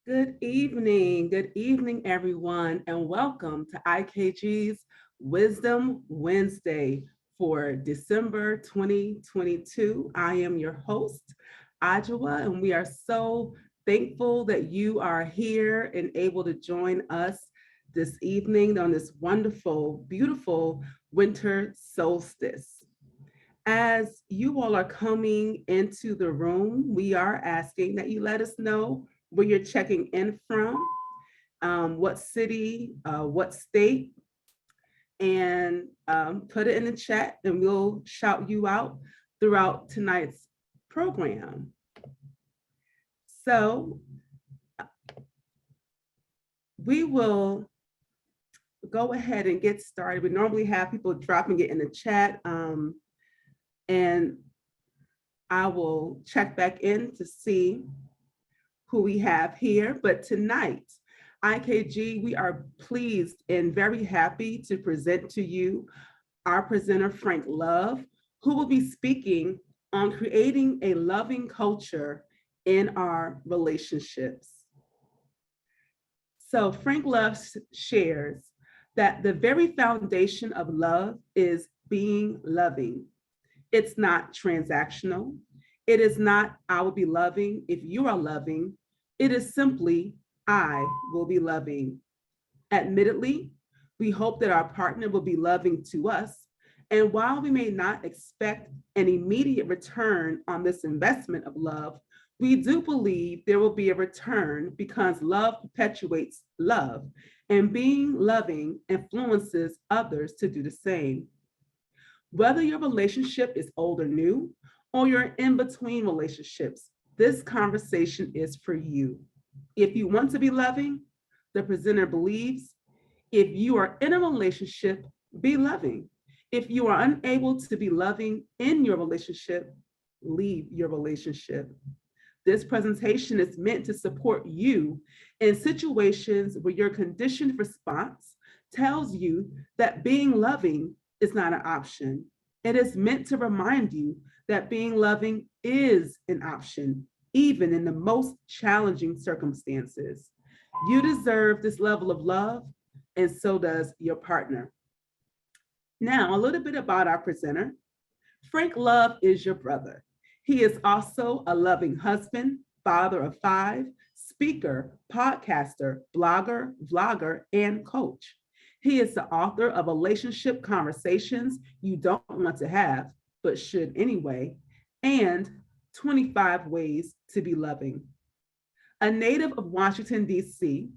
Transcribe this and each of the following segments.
Good evening, everyone, and welcome to IKG's Wisdom Wednesday for December 2022. I am your host, Ajua, and we are so thankful that you are here and able to join us this evening on this wonderful, beautiful winter solstice. As you all are coming into the room, we are asking that you let us know where you're checking in from, what city, what state, and put it in the chat and we'll shout you out throughout tonight's program. So we will go ahead and get started. We normally have people dropping it in the chat, and I will check back in to see who we have here. But tonight, IKG, we are pleased and very happy to present to you our presenter, Frank Love, who will be speaking on creating a loving culture in our relationships. So Frank Love shares that the very foundation of love is being loving. It's not transactional. It is not, I will be loving if you are loving. It is simply, I will be loving. Admittedly, we hope that our partner will be loving to us. And while we may not expect an immediate return on this investment of love, we do believe there will be a return because love perpetuates love, and being loving influences others to do the same. Whether your relationship is old or new, or you're in between relationships, this conversation is for you. If you want to be loving, the presenter believes, if you are in a relationship, be loving. If you are unable to be loving in your relationship, leave your relationship. This presentation is meant to support you in situations where your conditioned response tells you that being loving is not an option. It is meant to remind you that being loving is an option, even in the most challenging circumstances. You deserve this level of love, and so does your partner. Now, a little bit about our presenter. Frank Love is your brother. He is also a loving husband, father of five, speaker, podcaster, blogger, vlogger, and coach. He is the author of Relationship Conversations You Don't Want to Have, but Should Anyway, and 25 Ways to Be Loving. A native of Washington, D.C.,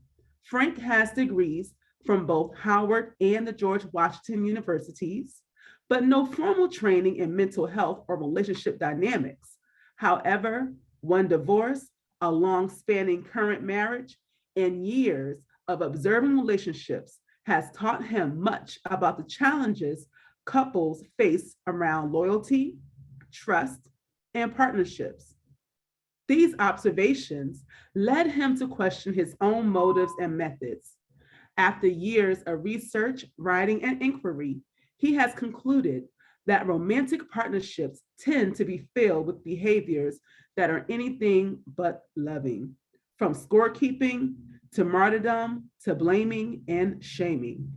Frank has degrees from both Howard and the George Washington Universities, but no formal training in mental health or relationship dynamics. However, one divorce, a long-spanning current marriage, and years of observing relationships has taught him much about the challenges couples face around loyalty, trust, and partnerships. These observations led him to question his own motives and methods. After years of research, writing, and inquiry, he has concluded that romantic partnerships tend to be filled with behaviors that are anything but loving, from scorekeeping to martyrdom to blaming and shaming.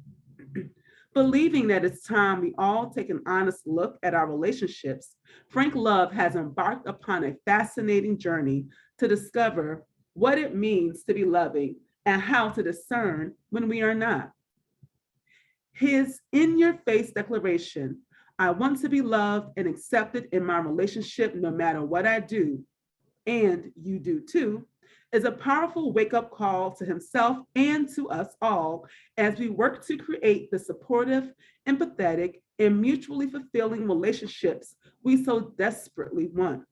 Believing that it's time we all take an honest look at our relationships, Frank Love has embarked upon a fascinating journey to discover what it means to be loving and how to discern when we are not. His in your face declaration, I want to be loved and accepted in my relationship no matter what I do, and you do too, is a powerful wake up call to himself and to us all as we work to create the supportive, empathetic, and mutually fulfilling relationships we so desperately want.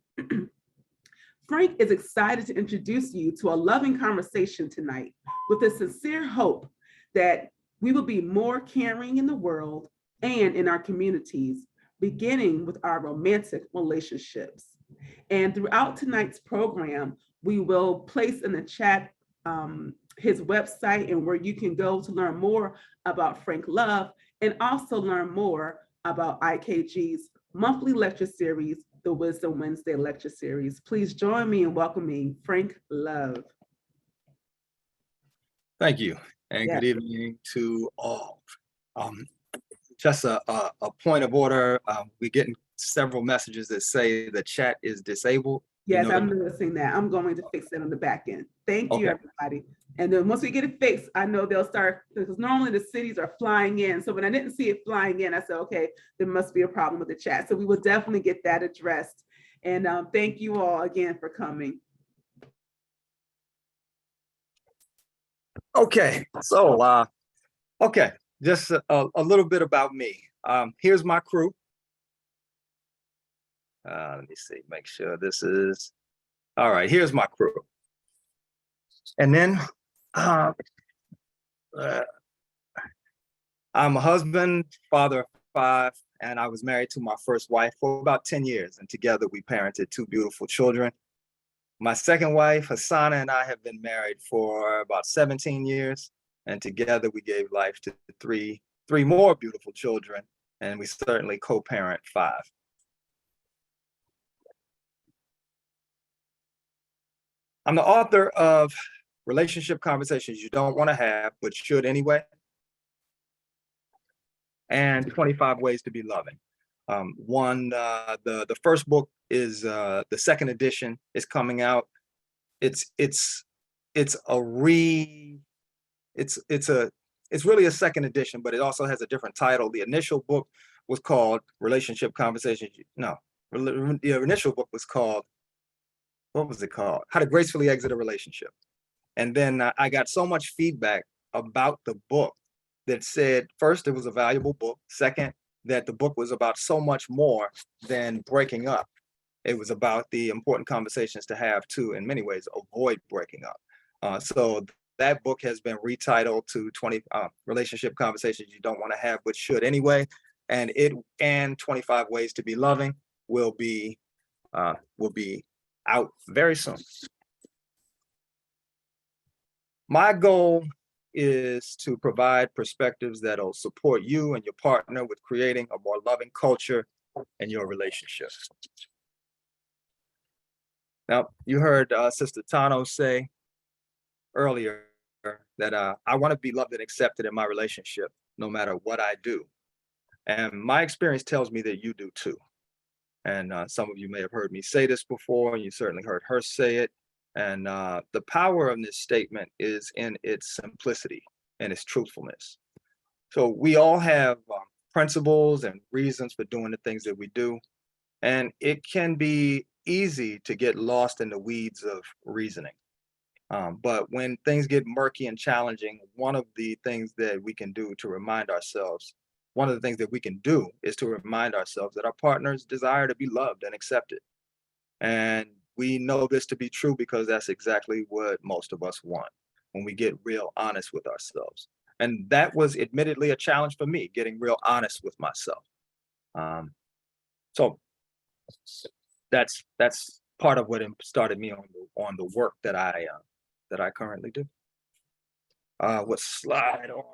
Frank is excited to introduce you to a loving conversation tonight with a sincere hope that we will be more caring in the world and in our communities, beginning with our romantic relationships. And throughout tonight's program, we will place in the chat his website and where you can go to learn more about Frank Love and also learn more about IKG's monthly lecture series, the Wisdom Wednesday lecture series. Please join me in welcoming Frank Love. Thank you, and Yeah. good evening to all. Um, just a point of order. We're getting several messages that say the chat is disabled. You Yes, know, I'm noticing that. I'm going to fix it on the back end. Thank you, okay, everybody. And then once we get it fixed, I know they'll start, because normally the cities are flying in. So when I didn't see it flying in, I said, okay, there must be a problem with the chat. So we will definitely get that addressed. And thank you all again for coming. okay. So, okay, just a little bit about me. Here's my crew. Let me see, make sure this is all right. Here's my crew, and then uh, uh, I'm a husband, father of 5, and I was married to my first wife for about 10 years, and together we parented 2 beautiful children. My second wife, Hassana, and I have been married for about 17 years, and together we gave life to three more beautiful children, and we certainly co-parent 5. I'm the author of Relationship Conversations You Don't Want to Have, but Should Anyway, and 25 Ways to Be Loving. The first book is the second edition is coming out. It's really a second edition, but it also has a different title. The initial book was called Relationship Conversations. No, the initial book was called, what was it called? How to Gracefully Exit a Relationship. And then I got so much feedback about the book that said, first, it was a valuable book. Second, that the book was about so much more than breaking up. It was about the important conversations to have to, in many ways, avoid breaking up. So that book has been retitled to 20 Relationship Conversations You Don't Want to Have, but Should Anyway. And 25 Ways to Be Loving will be out very soon. My goal is to provide perspectives that'll support you and your partner with creating a more loving culture in your relationship. Now, you heard Sister Tano say earlier that I want to be loved and accepted in my relationship, no matter what I do. And my experience tells me that you do too. And some of you may have heard me say this before, and you certainly heard her say it. And the power of this statement is in its simplicity and its truthfulness. So we all have principles and reasons for doing the things that we do. And it can be easy to get lost in the weeds of reasoning. But when things get murky and challenging, one of the things that we can do to remind ourselves, one of the things that we can do is to remind ourselves that our partners desire to be loved and accepted. And we know this to be true because that's exactly what most of us want when we get real honest with ourselves. And that was admittedly a challenge for me, getting real honest with myself. So that's part of what started me on the work that I currently do. What slide or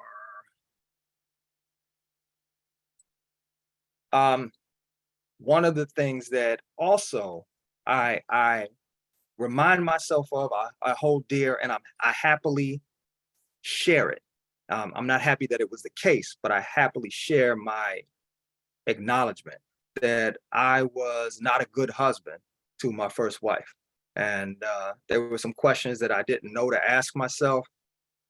one of the things that also I remind myself of, I hold dear, and I happily share it. I'm not happy that it was the case, but I happily share my acknowledgement that I was not a good husband to my first wife. And there were some questions that I didn't know to ask myself.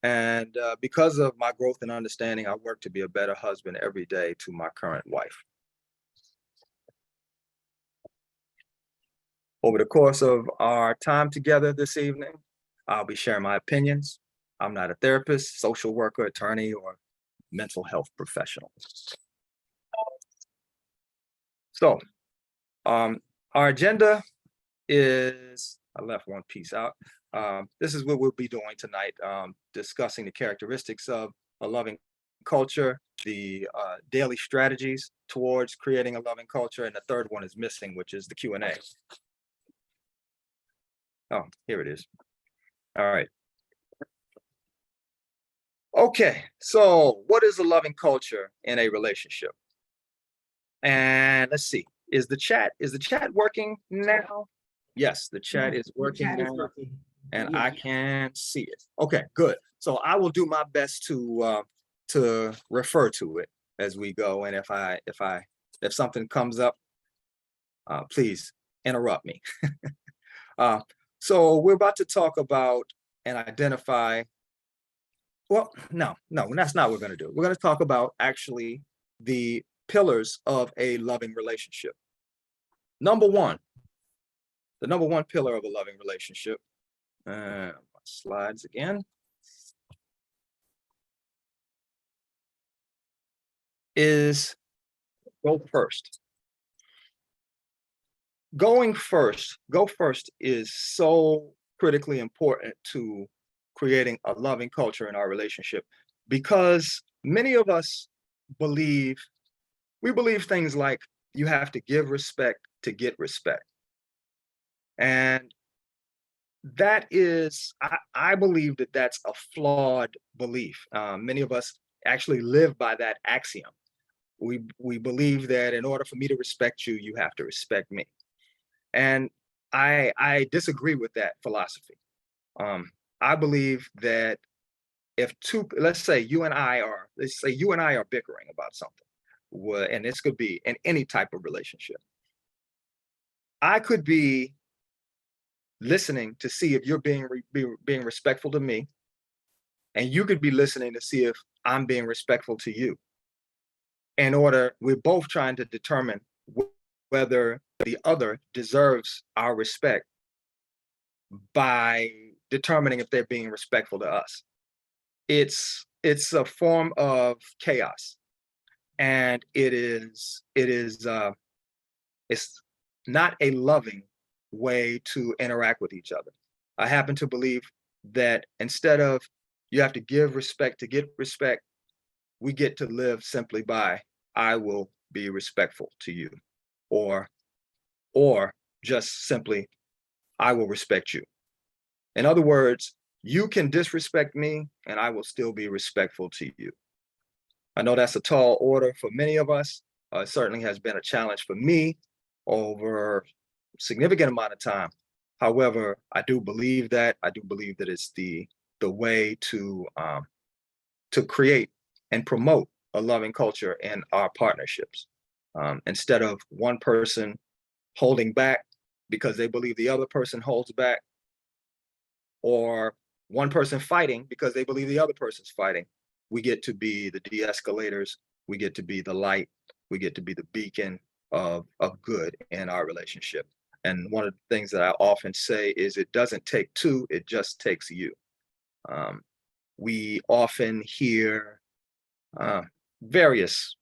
And because of my growth and understanding, I work to be a better husband every day to my current wife. Over the course of our time together this evening, I'll be sharing my opinions. I'm not a therapist, social worker, attorney, or mental health professional. So our agenda is, I left one piece out. This is what we'll be doing tonight, discussing the characteristics of a loving culture, the daily strategies towards creating a loving culture, and the third one is missing, which is the Q&A. Oh, here it is. All right. Okay, so what is a loving culture in a relationship? And let's see, is the chat working now? Yes, the chat is working now. and I Yeah. can see it. Okay, good. So I will do my best to refer to it as we go. And if something comes up, please interrupt me. Uh, so we're about to talk about and identify. Well, no, that's not what we're going to do. We're going to talk about actually the pillars of a loving relationship. Number one, the number one pillar of a loving relationship. Slides again. Is go first. Go first is so critically important to creating a loving culture in our relationship, because many of us believe we believe things like you have to give respect to get respect. And that is, I believe that that's a flawed belief. Many of us actually live by that axiom. We believe that in order for me to respect you, you have to respect me. And I disagree with that philosophy. I believe that if let's say you and I are bickering about something, and this could be in any type of relationship. I could be listening to see if you're being respectful to me, and you could be listening to see if I'm being respectful to you. We're both trying to determine whether the other deserves our respect by determining if they're being respectful to us. It's a form of chaos, and it's not a loving way to interact with each other. I happen to believe that instead of you have to give respect to get respect, we get to live simply by I will be respectful to you, or just simply I will respect you. In other words, you can disrespect me and I will still be respectful to you. I know that's a tall order for many of us. It certainly has been a challenge for me over a significant amount of time. However, I do believe that it's the way to create and promote a loving culture in our partnerships. Instead of one person holding back because they believe the other person holds back, or one person fighting because they believe the other person's fighting, we get to be the de-escalators, we get to be the light, we get to be the beacon of good in our relationship. And one of the things that I often say is it doesn't take two, it just takes you. We often hear various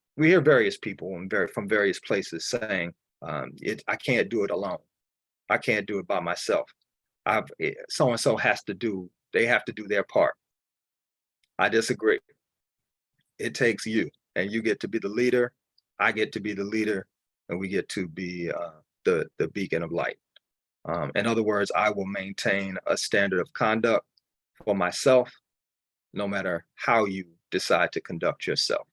people from various places saying, I can't do it alone. I can't do it by myself. So and so they have to do their part. I disagree. It takes you, and you get to be the leader. I get to be the leader, and we get to be the beacon of light. In other words, I will maintain a standard of conduct for myself, no matter how you decide to conduct yourself.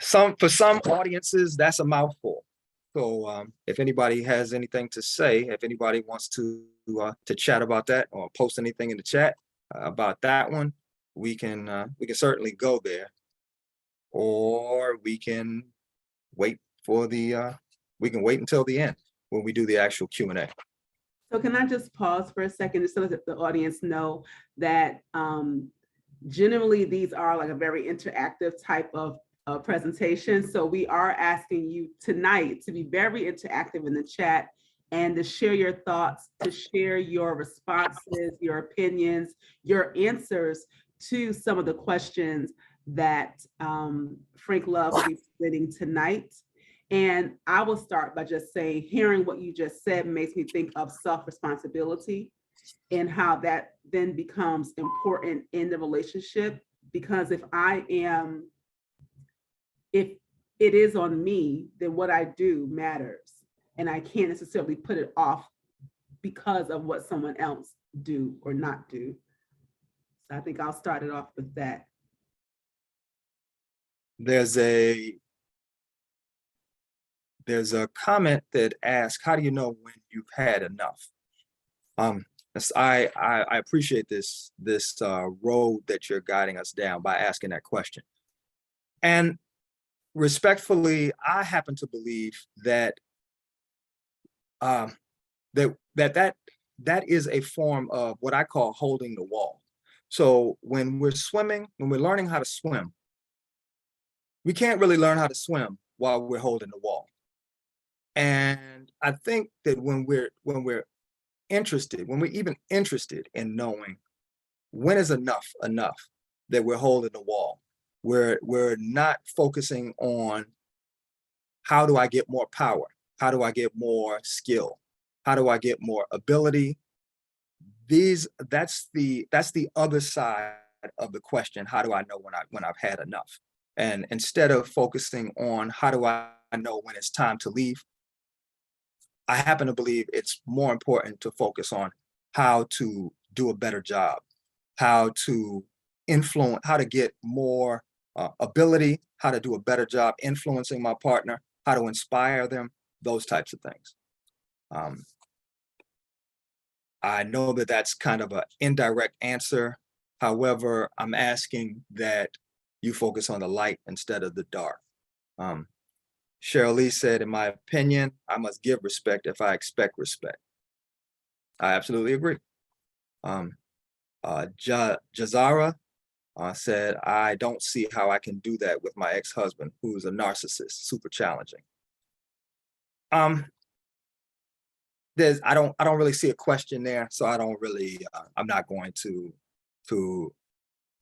For some audiences, that's a mouthful. So if anybody has anything to say, if anybody wants to chat about that or post anything in the chat about that one, we can certainly go there, or we can wait until the end when we do the actual Q&A. So can I just pause for a second just so that the audience know that generally these are like a very interactive type of presentation. So we are asking you tonight to be very interactive in the chat and to share your thoughts, to share your responses, your opinions, your answers to some of the questions that Frank Love will be presenting tonight. And I will start by just saying, hearing what you just said makes me think of self-responsibility and how that then becomes important in the relationship. Because if it is on me, then what I do matters. And I can't necessarily put it off because of what someone else do or not do. So I think I'll start it off with that. There's a comment that asks, how do you know when you've had enough? I appreciate this road that you're guiding us down by asking that question. And respectfully, I happen to believe that um, that is a form of what I call holding the wall. So when we're swimming, when we're learning how to swim, we can't really learn how to swim while we're holding the wall. And I think that when we're interested, when we're even interested in knowing when is enough, that we're holding the wall, we're not focusing on how do I get more power, how do I get more skill, how do I get more ability. That's the other side of the question. How do I know when I've had enough? And instead of focusing on how do I know when it's time to leave, I happen to believe it's more important to focus on how to do a better job, how to influence, how to get more ability, how to do a better job influencing my partner, how to inspire them, those types of things. I know that that's kind of an indirect answer. However, I'm asking that you focus on the light instead of the dark. Cheryl Lee said, in my opinion, I must give respect if I expect respect. I absolutely agree. Jazara said, I don't see how I can do that with my ex-husband, who's a narcissist, super challenging. I don't really see a question there, so I don't really, I'm not going to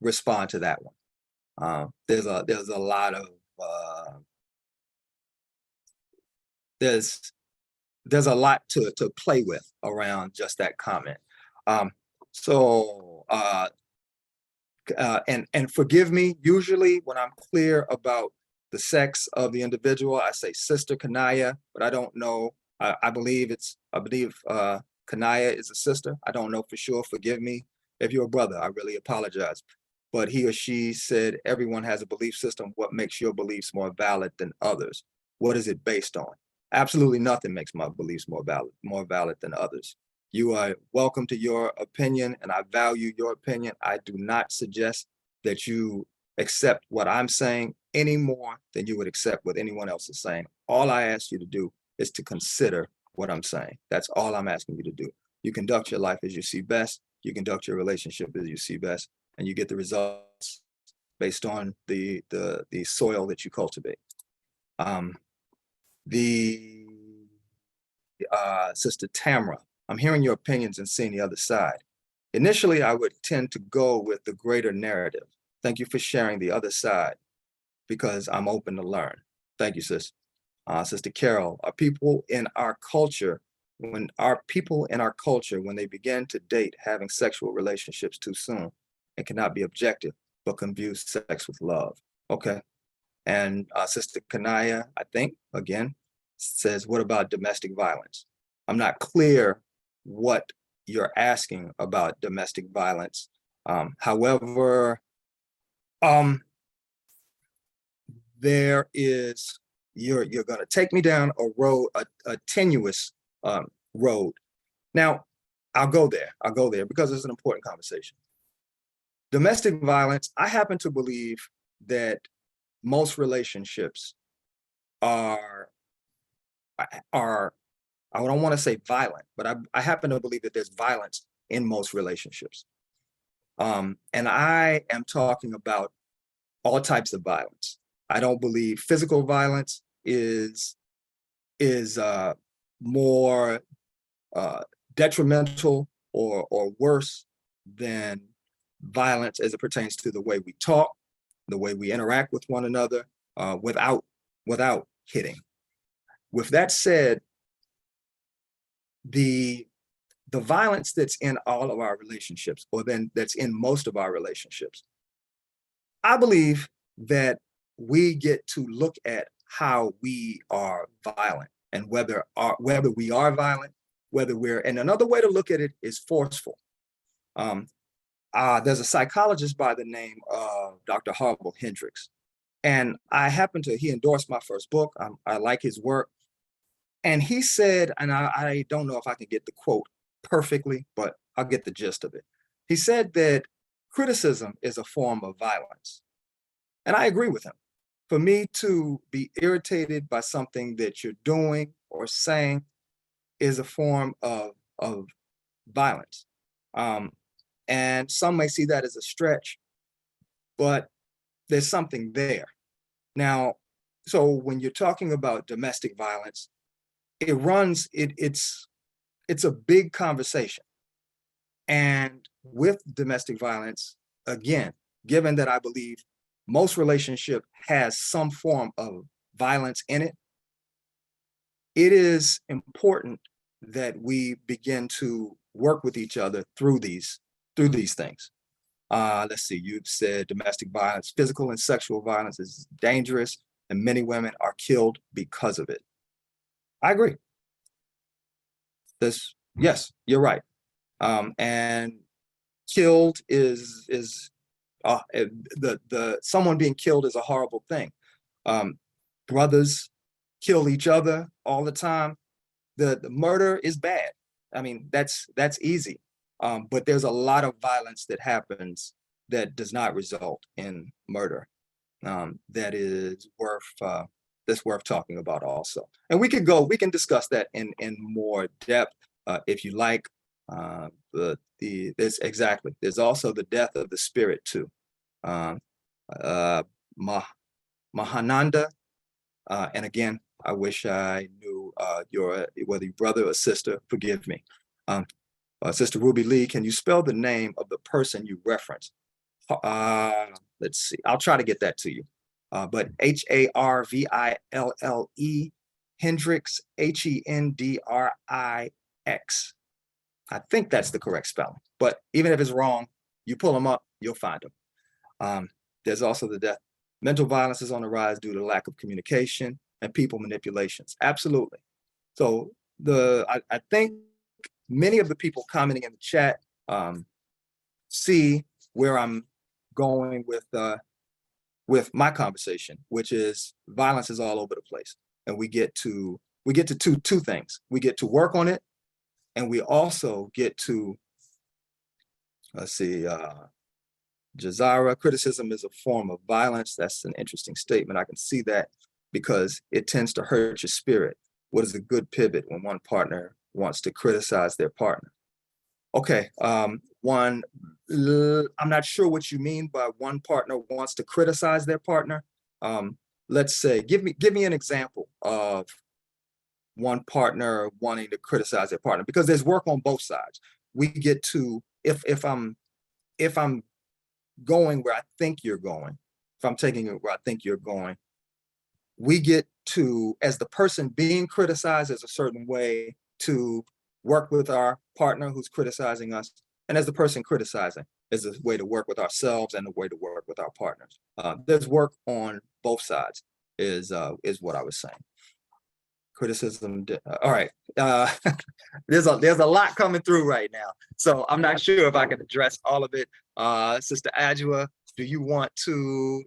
respond to that one. There's a lot of, there's a lot to play with around just that comment. And forgive me, usually when I'm clear about the sex of the individual, I say Sister Kanaya, but I don't know. I believe Kanaya is a sister. I don't know for sure. Forgive me. If you're a brother, I really apologize. But he or she said, everyone has a belief system. What makes your beliefs more valid than others? What is it based on? Absolutely nothing makes my beliefs more valid than others. You are welcome to your opinion, and I value your opinion. I do not suggest that you accept what I'm saying any more than you would accept what anyone else is saying. All I ask you to do is to consider what I'm saying. That's all I'm asking you to do. You conduct your life as you see best. You conduct your relationship as you see best, and you get the results based on the soil that you cultivate. Sister Tamra, I'm hearing your opinions and seeing the other side. Initially, I would tend to go with the greater narrative. Thank you for sharing the other side because I'm open to learn. Thank you, sis. Sister Carol, are people in our culture, when they begin to date, having sexual relationships too soon, it cannot be objective, but confuse sex with love. Okay. And Sister Kanaya, I think, again, says, what about domestic violence? I'm not clear what you're asking about domestic violence. However, there is, you're going to take me down a road, a tenuous road. Now, I'll go there because it's an important conversation. Domestic violence, I happen to believe that most relationships are I don't want to say violent, but I happen to believe that there's violence in most relationships. And I am talking about all types of violence. I don't believe physical violence is more detrimental or worse than violence as it pertains to the way we talk, the way we interact with one another, without hitting. With that said, the violence that's in all of our relationships, or then that's in most of our relationships, I believe that we get to look at how we are violent and whether we are violent, and another way to look at it is forceful. There's a psychologist by the name of Dr. Harville Hendricks, and he endorsed my first book. I like his work. And he said, and I don't know if I can get the quote perfectly, but I'll get the gist of it. He said that criticism is a form of violence. And I agree with him. For me to be irritated by something that you're doing or saying is a form of violence. Um, and some may see that as a stretch, but there's something there. Now, so when you're talking about domestic violence, it's a big conversation. And with domestic violence, again, given that I believe most relationship has some form of violence in it, it is important that we begin to work with each other through these things. Let's see, you've said domestic violence, physical and sexual violence is dangerous, and many women are killed because of it. I agree. Yes, you're right. And killed is the someone being killed is a horrible thing. Brothers kill each other all the time. The murder is bad. I mean, that's easy. But there's a lot of violence that happens that does not result in murder. That is worth talking about also. And we can discuss that in more depth if you like. There's also the death of the spirit too. Mahananda, and again, I wish I knew whether your brother or sister, forgive me. Sister Ruby Lee, can you spell the name of the person you referenced? Let's see, I'll try to get that to you. But Harville, Hendrix, Hendrix. I think that's the correct spelling, but even if it's wrong, you pull them up, you'll find them. There's also the death. Mental violence is on the rise due to lack of communication and people manipulations. Absolutely. So I think many of the people commenting in the chat see where I'm going with my conversation, which is violence is all over the place, and we get to two things. We get to work on it, and we also get to, let's see, Jazara, criticism is a form of violence. That's an interesting statement. I can see that because it tends to hurt your spirit. What is a good pivot when one partner wants to criticize their partner? Okay, I'm not sure what you mean by one partner wants to criticize their partner. Let's say, give me an example of one partner wanting to criticize their partner, because there's work on both sides. We get to, if I'm going where I think you're going, if I'm taking it where I think you're going, we get to, as the person being criticized, as a certain way to work with our partner who's criticizing us, and as the person criticizing is a way to work with ourselves and a way to work with our partners. There's work on both sides is what I was saying. Criticism. All right. There's a lot coming through right now, so I'm not sure if I can address all of it. Sister Adjua, do you want to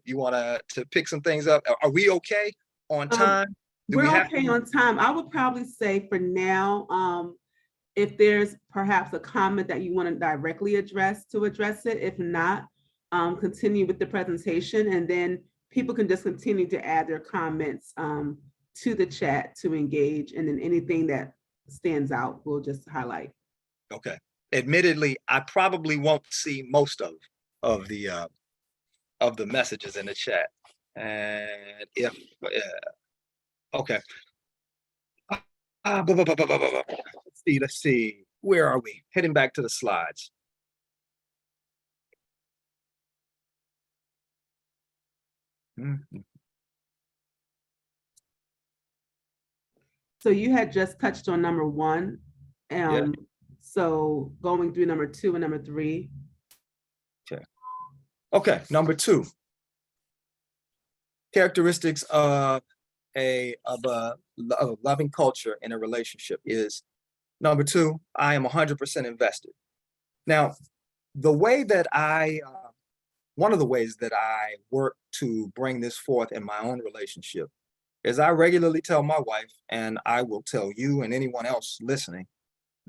pick some things up? Are we okay on time? We're okay on time. I would probably say for now, if there's perhaps a comment that you want to directly address it. If not, continue with the presentation, and then people can just continue to add their comments to the chat to engage, and then anything that stands out, we'll just highlight. Okay. Admittedly, I probably won't see most of the messages in the chat, and if okay. Let's see. Where are we? Heading back to the slides. So you had just touched on number 1. Yeah. So going through number 2 and number 3. Okay. Number 2. Characteristics of a loving culture in a relationship is, number 2, I am 100% invested. Now, the way that one of the ways that I work to bring this forth in my own relationship is I regularly tell my wife, and I will tell you and anyone else listening,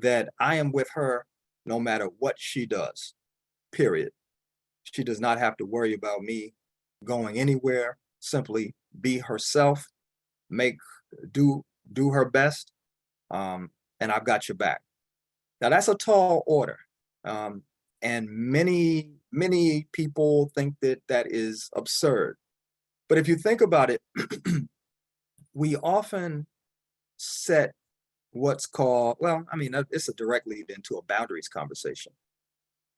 that I am with her no matter what she does, period. She does not have to worry about me going anywhere. Simply be herself, make do her best, and I've got your back. Now that's a tall order, um, and many people think that that is absurd. But if you think about it, we often set what's called, well, I mean, it's a direct lead into a boundaries conversation.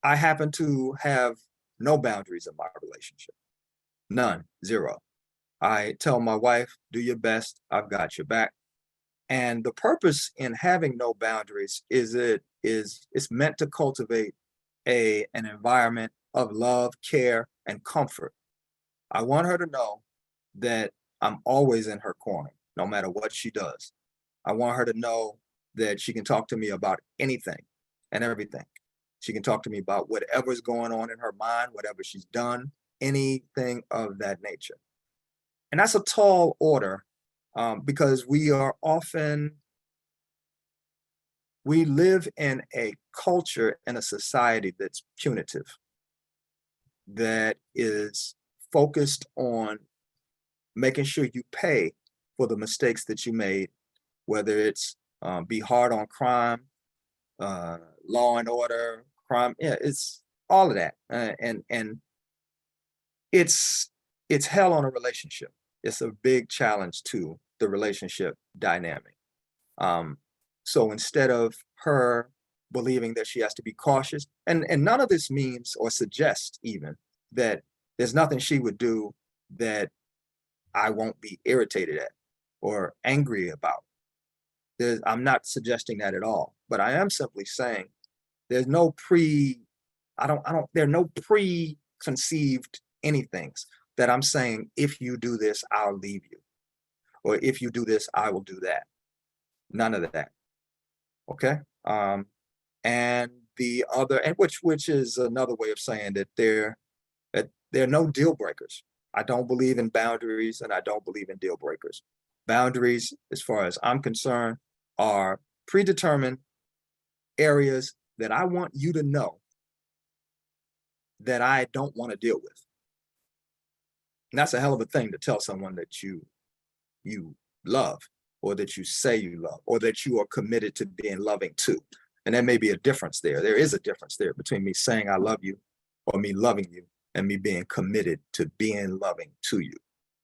I happen to have no boundaries in my relationship. None, zero. I tell my wife, do your best, I've got your back. And the purpose in having no boundaries is it's meant to cultivate an environment of love, care, and comfort. I want her to know that I'm always in her corner, no matter what she does. I want her to know that she can talk to me about anything and everything. She can talk to me about whatever's going on in her mind, whatever she's done, anything of that nature. And that's a tall order, because we live in a culture and a society that's punitive, that is focused on making sure you pay for the mistakes that you made, whether it's be hard on crime, law and order, crime. Yeah, it's all of that, and it's hell on a relationship. It's a big challenge to the relationship dynamic. Um, so instead of her believing that she has to be cautious, and none of this means or suggests even that there's nothing she would do that I won't be irritated at or angry about. I'm not suggesting that at all, but I am simply saying there's no there are no preconceived anythings that I'm saying, if you do this, I'll leave you. Or if you do this, I will do that. None of that. Okay. And the other, and which is another way of saying that there are no deal breakers. I don't believe in boundaries and I don't believe in deal breakers. Boundaries, as far as I'm concerned, are predetermined areas that I want you to know that I don't want to deal with. And that's a hell of a thing to tell someone that you love, or that you say you love, or that you are committed to being loving to. And there may be a difference there. There is a difference there between me saying I love you, or me loving you, and me being committed to being loving to you.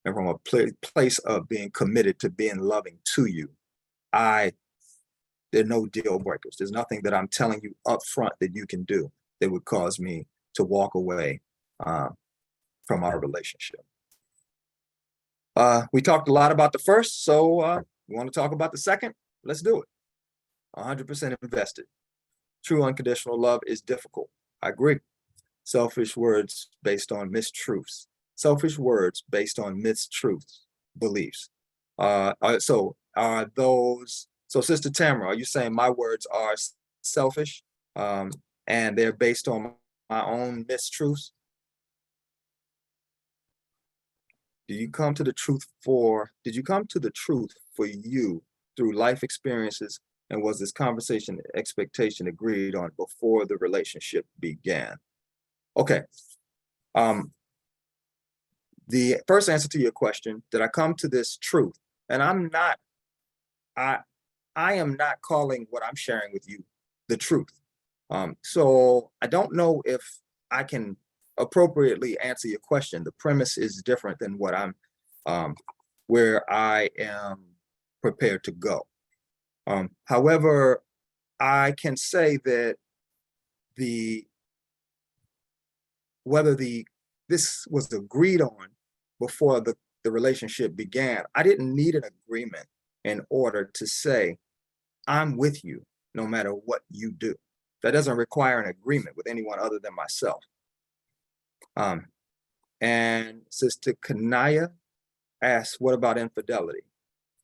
And from a place of being committed to being loving to you, there are no deal breakers. There's nothing that I'm telling you up front that you can do that would cause me to walk away from our relationship. We talked a lot about the first, so we want to talk about the second. Let's do it. 100% invested. True unconditional love is difficult. I agree. Selfish words based on mistruths. Selfish words based on mistruths, beliefs. So are those, so Sister Tamara, are you saying my words are selfish, and they're based on my own mistruths? Did you come to the truth for you through life experiences, and was this conversation expectation agreed on before the relationship began? Okay. The first answer to your question, did I come to this truth? And I am not calling what I'm sharing with you the truth. So I don't know if I can appropriately answer your question. The premise is different than what where I am prepared to go. However, I can say that whether this was agreed on before the relationship began, I didn't need an agreement in order to say, I'm with you no matter what you do. That doesn't require an agreement with anyone other than myself. And Sister Kanaya asks, what about infidelity?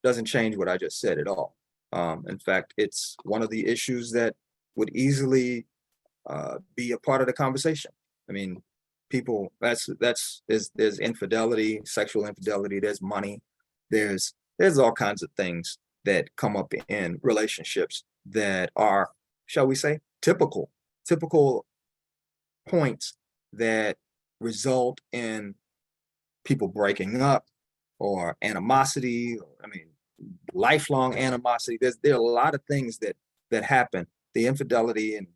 Doesn't change what I just said at all. In fact, it's one of the issues that would easily be a part of the conversation. I mean, people, there's infidelity, sexual infidelity, there's money, there's all kinds of things that come up in relationships that are shall we say, typical points that result in people breaking up or animosity, I mean, lifelong animosity. There are a lot of things that happen. The infidelity and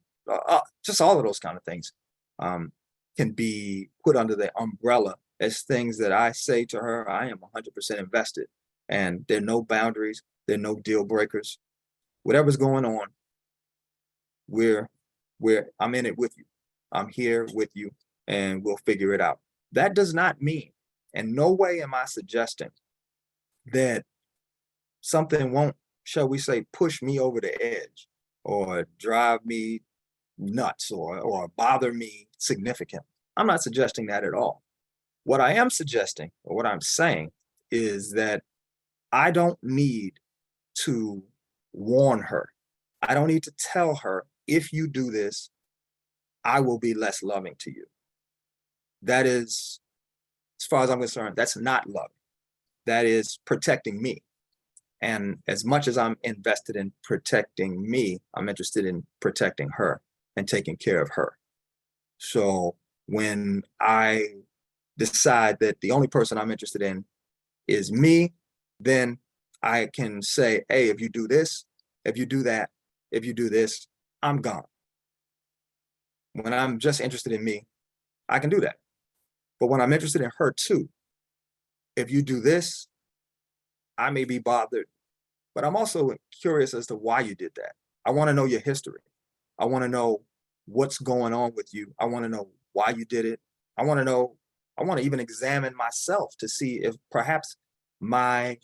just all of those kind of things um, can be put under the umbrella as things that I say to her, I am 100% invested, and there are no boundaries, there are no deal breakers. Whatever's going on, we're I'm in it with you. I'm here with you, and we'll figure it out. That does not mean, in no way am I suggesting that something won't, shall we say, push me over the edge or drive me nuts or bother me significant. I'm not suggesting that at all. What I am suggesting, or what I'm saying, is that I don't need to warn her. I don't need to tell her, if you do this, I will be less loving to you. That is, as far as I'm concerned, that's not love. That is protecting me. And as much as I'm invested in protecting me, I'm interested in protecting her and taking care of her. So when I decide that the only person I'm interested in is me, then I can say, hey, if you do this, if you do that, if you do this, I'm gone. When I'm just interested in me, I can do that. But when I'm interested in her too, if you do this, I may be bothered, but I'm also curious as to why you did that. I want to know your history. I want to know what's going on with you. I want to know why you did it. I want to know, I want to even examine myself to see if perhaps my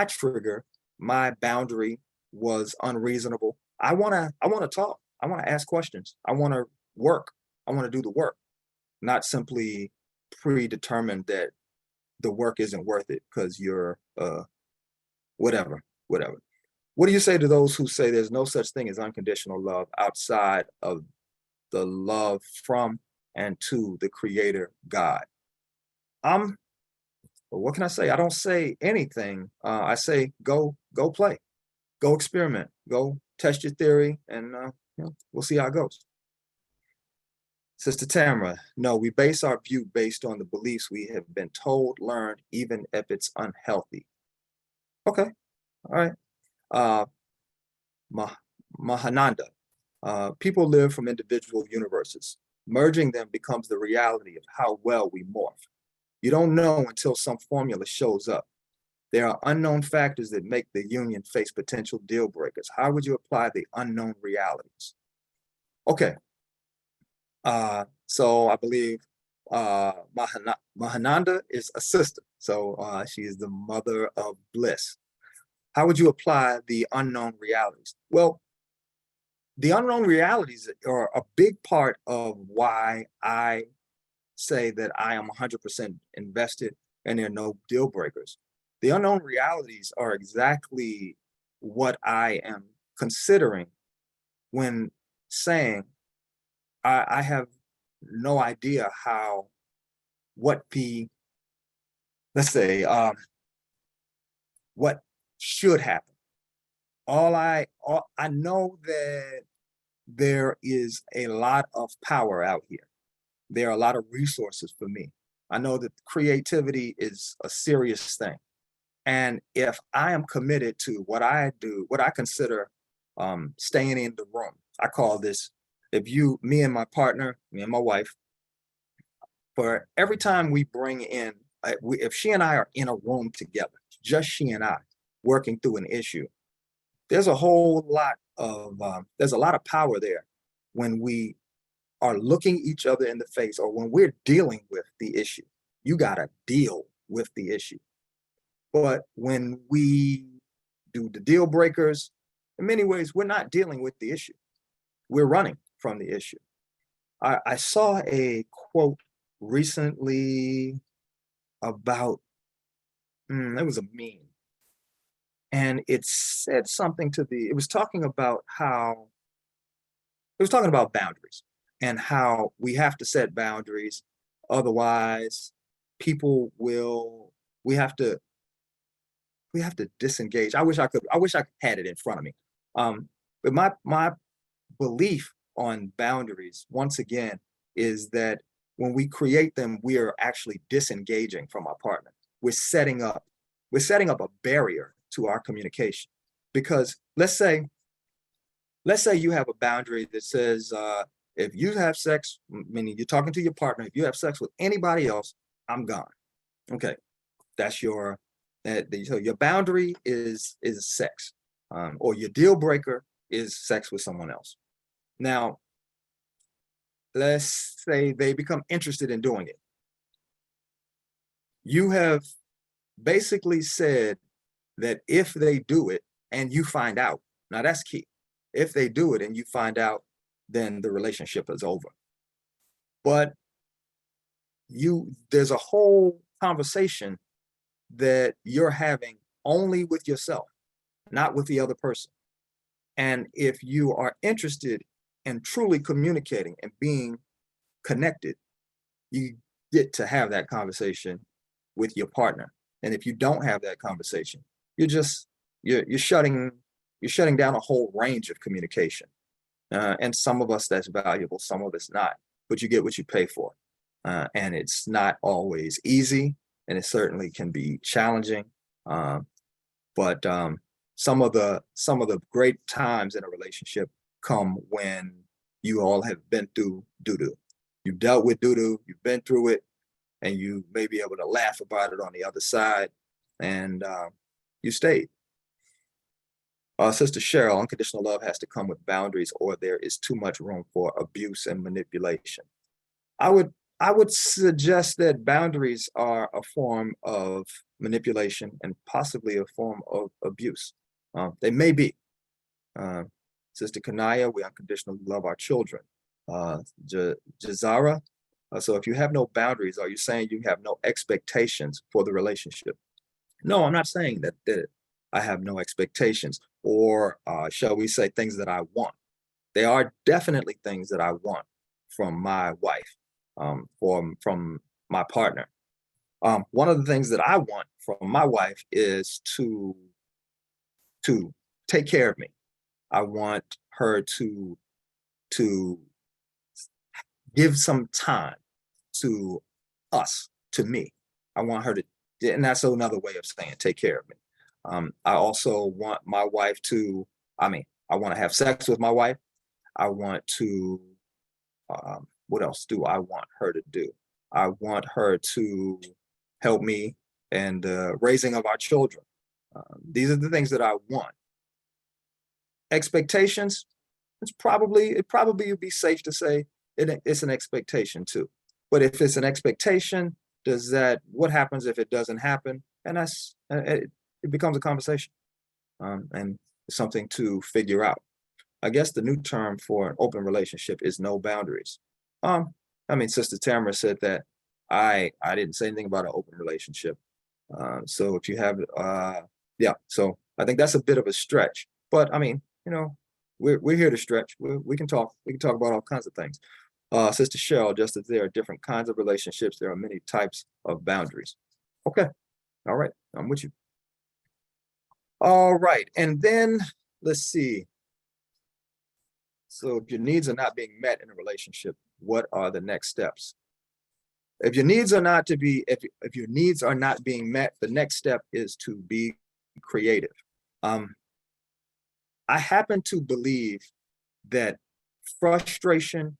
trigger, my boundary was unreasonable. I want to talk. I want to ask questions. I want to work. I want to do the work, not simply predetermined that the work isn't worth it because you're whatever. What do you say to those who say there's no such thing as unconditional love outside of the love from and to the creator God? Well, what can I say? I don't say anything. I say go play, go experiment, go test your theory, and we'll see how it goes. Sister Tamara, no, we base our view based on the beliefs we have been told, learned, even if it's unhealthy. Okay, all right. Mahananda, people live from individual universes. Merging them becomes the reality of how well we morph. You don't know until some formula shows up. There are unknown factors that make the union face potential deal breakers. How would you apply the unknown realities? Okay, so I believe Mahananda is a sister. So she is the mother of bliss. How would you apply the unknown realities? Well, the unknown realities are a big part of why I say that I am 100% invested and there are no deal breakers. The unknown realities are exactly what I am considering when saying I have no idea what the, let's say, what should happen. I know that there is a lot of power out here. There are a lot of resources for me. I know that creativity is a serious thing. And if I am committed to what I do, what I consider staying in the room, I call this, me and my partner, me and my wife, for every time we bring in, if she and I are in a room together, just she and I, working through an issue, there's a lot of power there when we are looking each other in the face, or when we're dealing with the issue. You got to deal with the issue. But when we do the deal breakers, in many ways, we're not dealing with the issue. We're running from the issue. I saw a quote recently about, it was a meme. And it said something it was talking about boundaries and how we have to set boundaries. Otherwise, we have to disengage. I wish I had it in front of me. But my belief on boundaries, once again, is that when we create them, we are actually disengaging from our partner. We're setting up a barrier to our communication. Because let's say you have a boundary that says, if you have sex, meaning you're talking to your partner, if you have sex with anybody else, I'm gone. Okay, that's your so your boundary is sex, or your deal breaker is sex with someone else. Now, let's say they become interested in doing it. You have basically said that if they do it and you find out, now that's key. If they do it and you find out, then the relationship is over. But there's a whole conversation that you're having only with yourself, not with the other person. And if you are interested in truly communicating and being connected, you get to have that conversation with your partner. And if you don't have that conversation, you're shutting down a whole range of communication. And some of us that's valuable, some of it's not, but you get what you pay for. And it's not always easy, and it certainly can be challenging. But some of the great times in a relationship come when you all have been through doo-doo. You've dealt with doo-doo, you've been through it, and you may be able to laugh about it on the other side, and you stayed. Sister Cheryl, unconditional love has to come with boundaries, or there is too much room for abuse and manipulation. I would suggest that boundaries are a form of manipulation and possibly a form of abuse. They may be. Sister Kanaya, we unconditionally love our children. Jazara, so if you have no boundaries, are you saying you have no expectations for the relationship? No, I'm not saying that I have no expectations, or shall we say things that I want. There are definitely things that I want from my wife, from my partner. One of the things that I want from my wife is to take care of me. I want her to give some time to us, to me. I want her to, and that's another way of saying take care of me. I also want my wife to, I want to have sex with my wife. I want to, what else do I want her to do? I want her to help me in the raising of our children. These are the things that I want. Expectations, it probably would be safe to say it's an expectation too. But if it's an expectation, what happens if it doesn't happen? And it becomes a conversation, and something to figure out. I guess the new term for an open relationship is no boundaries. Sister Tamara said that I didn't say anything about an open relationship. So if you have, so I think that's a bit of a stretch, but we're here to stretch. We can talk about all kinds of things. Sister Cheryl, just as there are different kinds of relationships, there are many types of boundaries. Okay. All right. I'm with you. All right. And then let's see. So if your needs are not being met in a relationship, what are the next steps? If your needs are not being met, the next step is to be creative. I happen to believe that frustration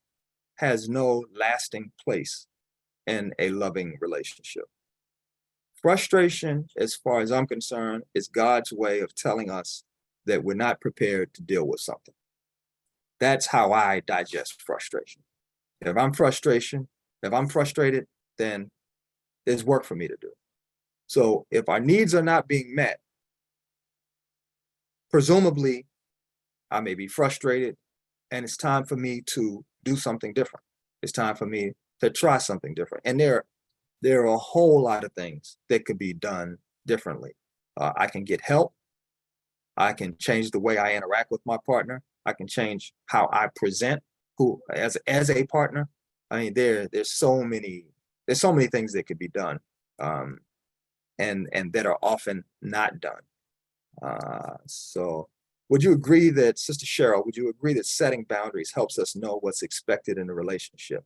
has no lasting place in a loving relationship. Frustration, as far as I'm concerned, is God's way of telling us that we're not prepared to deal with something. That's how I digest frustration. If I'm frustrated, then there's work for me to do. So if our needs are not being met, presumably I may be frustrated, and it's time for me to do something different. It's time for me to try something different. And there are a whole lot of things that could be done differently. I can get help. I can change the way I interact with my partner. I can change how I present as a partner. There's so many things that could be done, and that are often not done. So Would you agree that, Sister Cheryl, would you agree that setting boundaries helps us know what's expected in a relationship?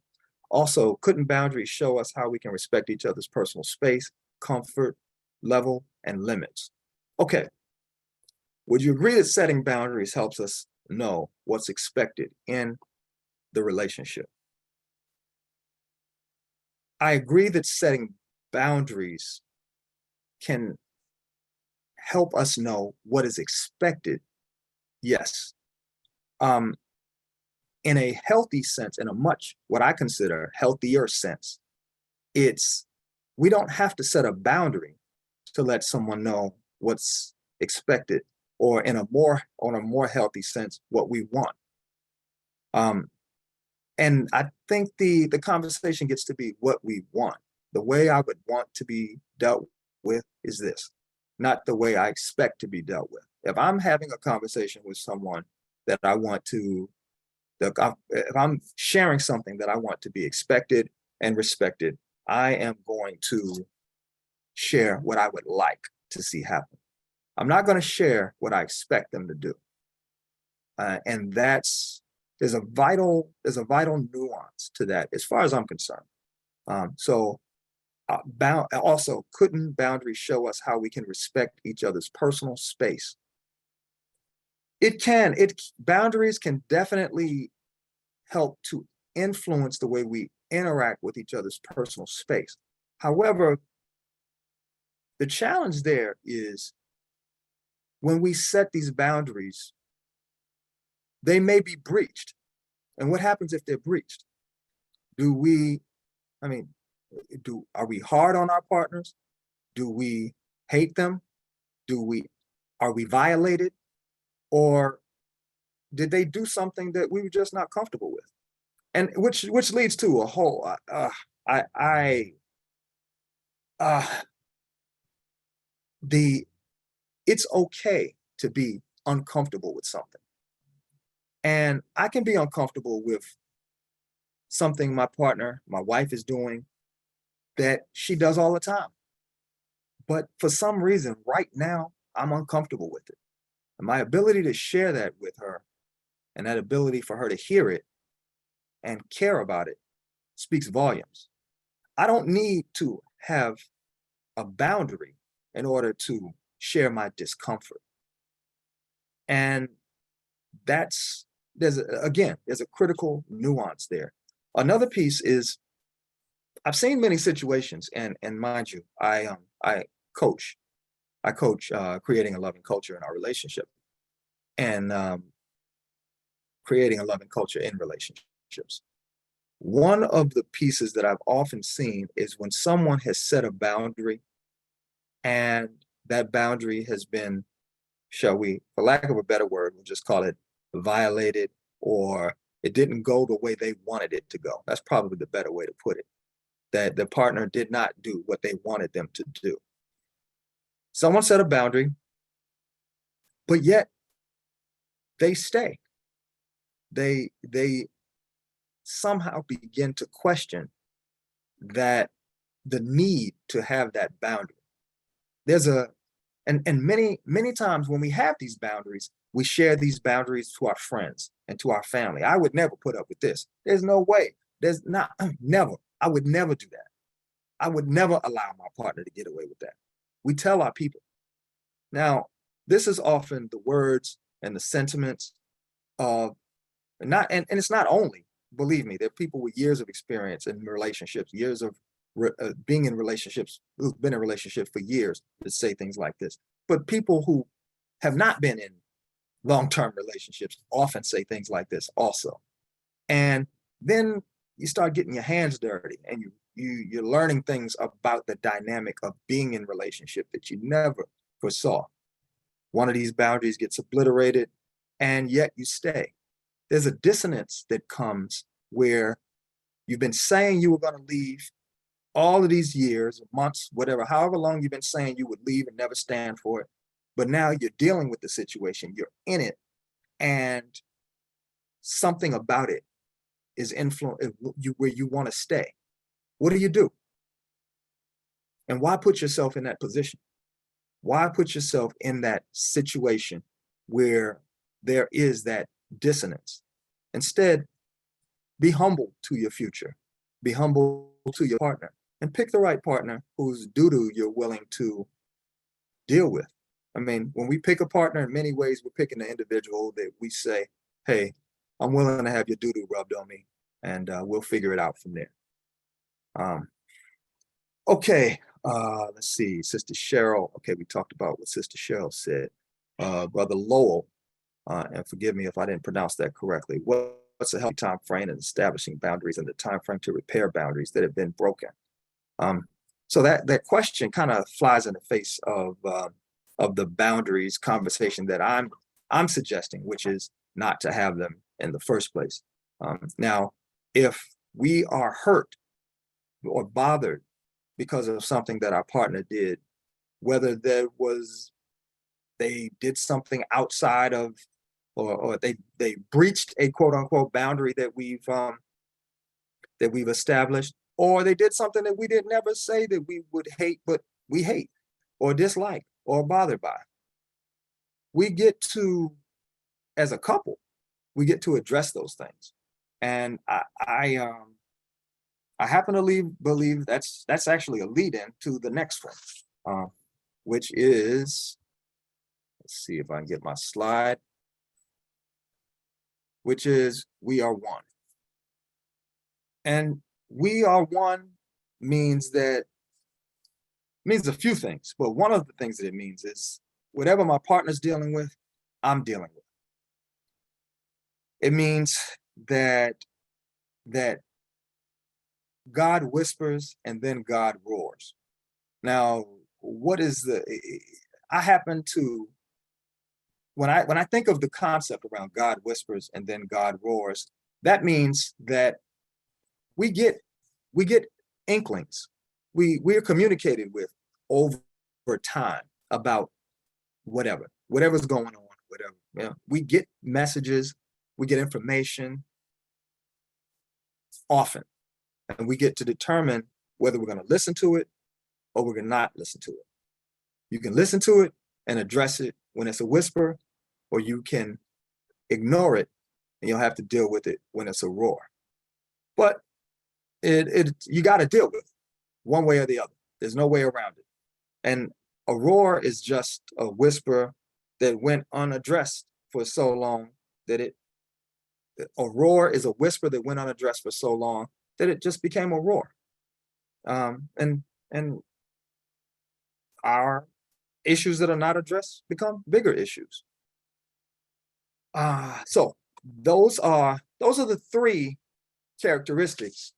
Also, couldn't boundaries show us how we can respect each other's personal space, comfort, level, and limits? Okay. Would you agree that setting boundaries helps us know what's expected in the relationship? I agree that setting boundaries can help us know what is expected. Yes. Um, in a healthy sense, in a much what I consider healthier sense, it's we don't have to set a boundary to let someone know what's expected, or in a more healthy sense, what we want. Um, and I think the conversation gets to be what we want. The way I would want to be dealt with is this, not the way I expect to be dealt with. If I'm having a conversation with someone that I want to, if I'm sharing something that I want to be expected and respected, I am going to share what I would like to see happen. I'm not going to share what I expect them to do. And there's a vital nuance to that as far as I'm concerned. Also, couldn't boundaries show us how we can respect each other's personal space? It can. Boundaries can definitely help to influence the way we interact with each other's personal space. However, the challenge there is when we set these boundaries, they may be breached. And what happens if they're breached? Do we, I mean, are we hard on our partners? Do we hate them? Are we violated? Or did they do something that we were just not comfortable with? And which leads to a whole, uh, it's okay to be uncomfortable with something. And I can be uncomfortable with something my partner, my wife is doing that she does all the time. But for some reason, right now, I'm uncomfortable with it. And my ability to share that with her and that ability for her to hear it and care about it speaks volumes. I don't need to have a boundary in order to share my discomfort. And there's a critical nuance there. Another piece is I've seen many situations, and mind you, I coach. I coach creating a loving culture in our relationship, and creating a loving culture in relationships. One of the pieces that I've often seen is when someone has set a boundary, and that boundary has been, shall we, for lack of a better word, we'll just call it violated, or it didn't go the way they wanted it to go. That's probably the better way to put it. That the partner did not do what they wanted them to do. Someone set a boundary, but yet they stay. They somehow begin to question that the need to have that boundary. There's a and many times when we have these boundaries, we share these boundaries to our friends and to our family. I would never put up with this. There's no way. There's not never. I would never do that. I would never allow my partner to get away with that. We tell our people. Now, this is often the words and the sentiments of not, and it's not only, believe me, there are people with years of experience in relationships, years of being in relationships, who've been in relationships for years that say things like this. But people who have not been in long-term relationships often say things like this also. And then you start getting your hands dirty, and you're learning things about the dynamic of being in relationship that you never foresaw. One of these boundaries gets obliterated, and yet you stay. There's a dissonance that comes where you've been saying you were going to leave all of these years, months, whatever, however long you've been saying you would leave and never stand for it. But now you're dealing with the situation, you're in it, and something about it is where you want to stay. What do you do? And why put yourself in that position? Why put yourself in that situation where there is that dissonance. Instead, be humble to your future, be humble to your partner, and pick the right partner whose doo-doo you're willing to deal with. I mean, when we pick a partner, in many ways, we're picking an individual that we say, hey, I'm willing to have your doo-doo rubbed on me, and we'll figure it out from there. Okay, let's see, Sister Cheryl. Okay, we talked about what Sister Cheryl said. Brother Lowell, and forgive me if I didn't pronounce that correctly. What's a healthy time frame in establishing boundaries and the time frame to repair boundaries that have been broken? So that question kind of flies in the face of the boundaries conversation that I'm suggesting, which is not to have them in the first place. Now, if we are hurt or bothered because of something that our partner did, whether they did something outside of, or they breached a quote unquote boundary that we've established, or they did something that we didn't ever say that we would hate, but we hate or dislike or bothered by. We get to, as a couple, we get to address those things. And I happen to believe that's actually a lead-in to the next one, which is, let's see if I can get my slide, which is we are one. And we are one means a few things, but one of the things that it means is whatever my partner's dealing with, I'm dealing with. It means that God whispers and then God roars. Now, what is I happen to, when I think of the concept around God whispers and then God roars, that means that we get inklings. We're communicated with over time about whatever's going on, whatever. You know, we get messages, we get information often, and we get to determine whether we're going to listen to it or we're going to not listen to it. You can listen to it and address it when it's a whisper, or you can ignore it and you'll have to deal with it when it's a roar. But you got to deal with it one way or the other. There's no way around it. And a roar is just a whisper that went unaddressed for so long that a roar is a whisper that went unaddressed for so long that it just became a roar. And our issues that are not addressed become bigger issues. So those are the three characteristics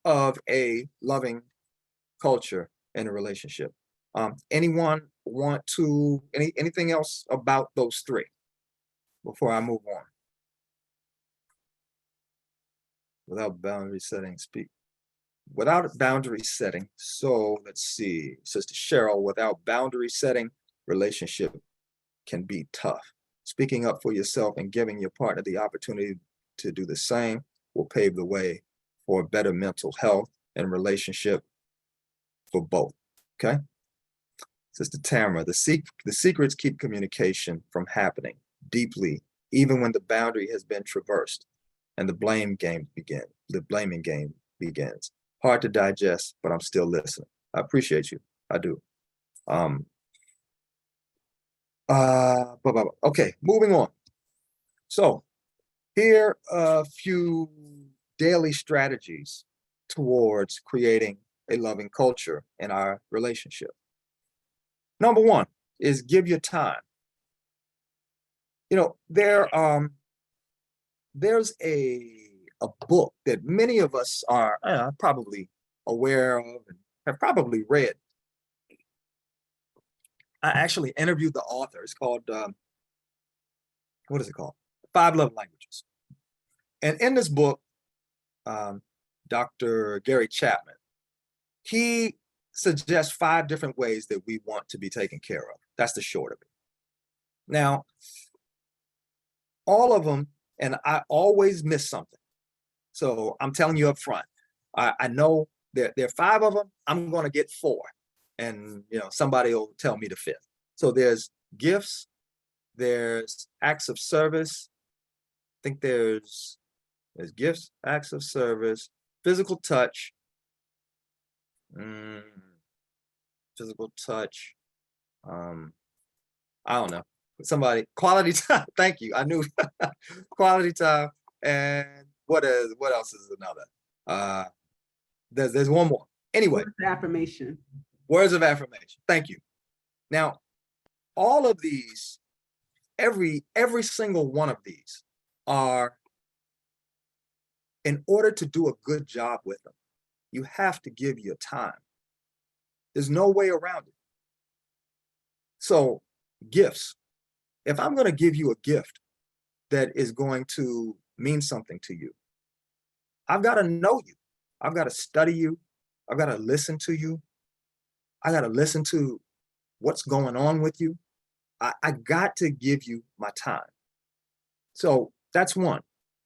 of a loving culture in a relationship. Anyone want to, anything else about those three before I move on? Without boundary setting, speak. Without boundary setting, so let's see, Sister Cheryl, without boundary setting, relationship can be tough. Speaking up for yourself and giving your partner the opportunity to do the same will pave the way for better mental health and relationship for both, okay? Sister Tamara, the secrets keep communication from happening deeply, even when the boundary has been traversed and the blaming game begins. Hard to digest, but I'm still listening. I appreciate you, I do. Okay, moving on. So here are a few daily strategies towards creating a loving culture in our relationship. Number one is give your time. You know, there's a book that many of us are probably aware of and have probably read. I actually interviewed the author. It's called, what is it called? 5 Love Languages. And in this book, Dr. Gary Chapman, he suggests 5 different ways that we want to be taken care of. That's the short of it. Now, all of them, and I always miss something. So I'm telling you up front, I know there are 5 of them, I'm going to get 4. And, you know, somebody will tell me the 5th. So there's gifts, There's acts of service. I think there's gifts, acts of service, physical touch, mm, physical touch. I don't know. Somebody quality time. Thank you. I knew quality time. And what else is another? There's one more. Anyway, Words of affirmation. words of affirmation. Thank you. Now, all of these, every single one of these are, in order to do a good job with them, you have to give your time. There's no way around it. So, gifts. If I'm going to give you a gift that is going to mean something to you, I've got to know you. I've got to study you. I've got to listen to you. I got to listen to what's going on with you. I got to give you my time. So that's one.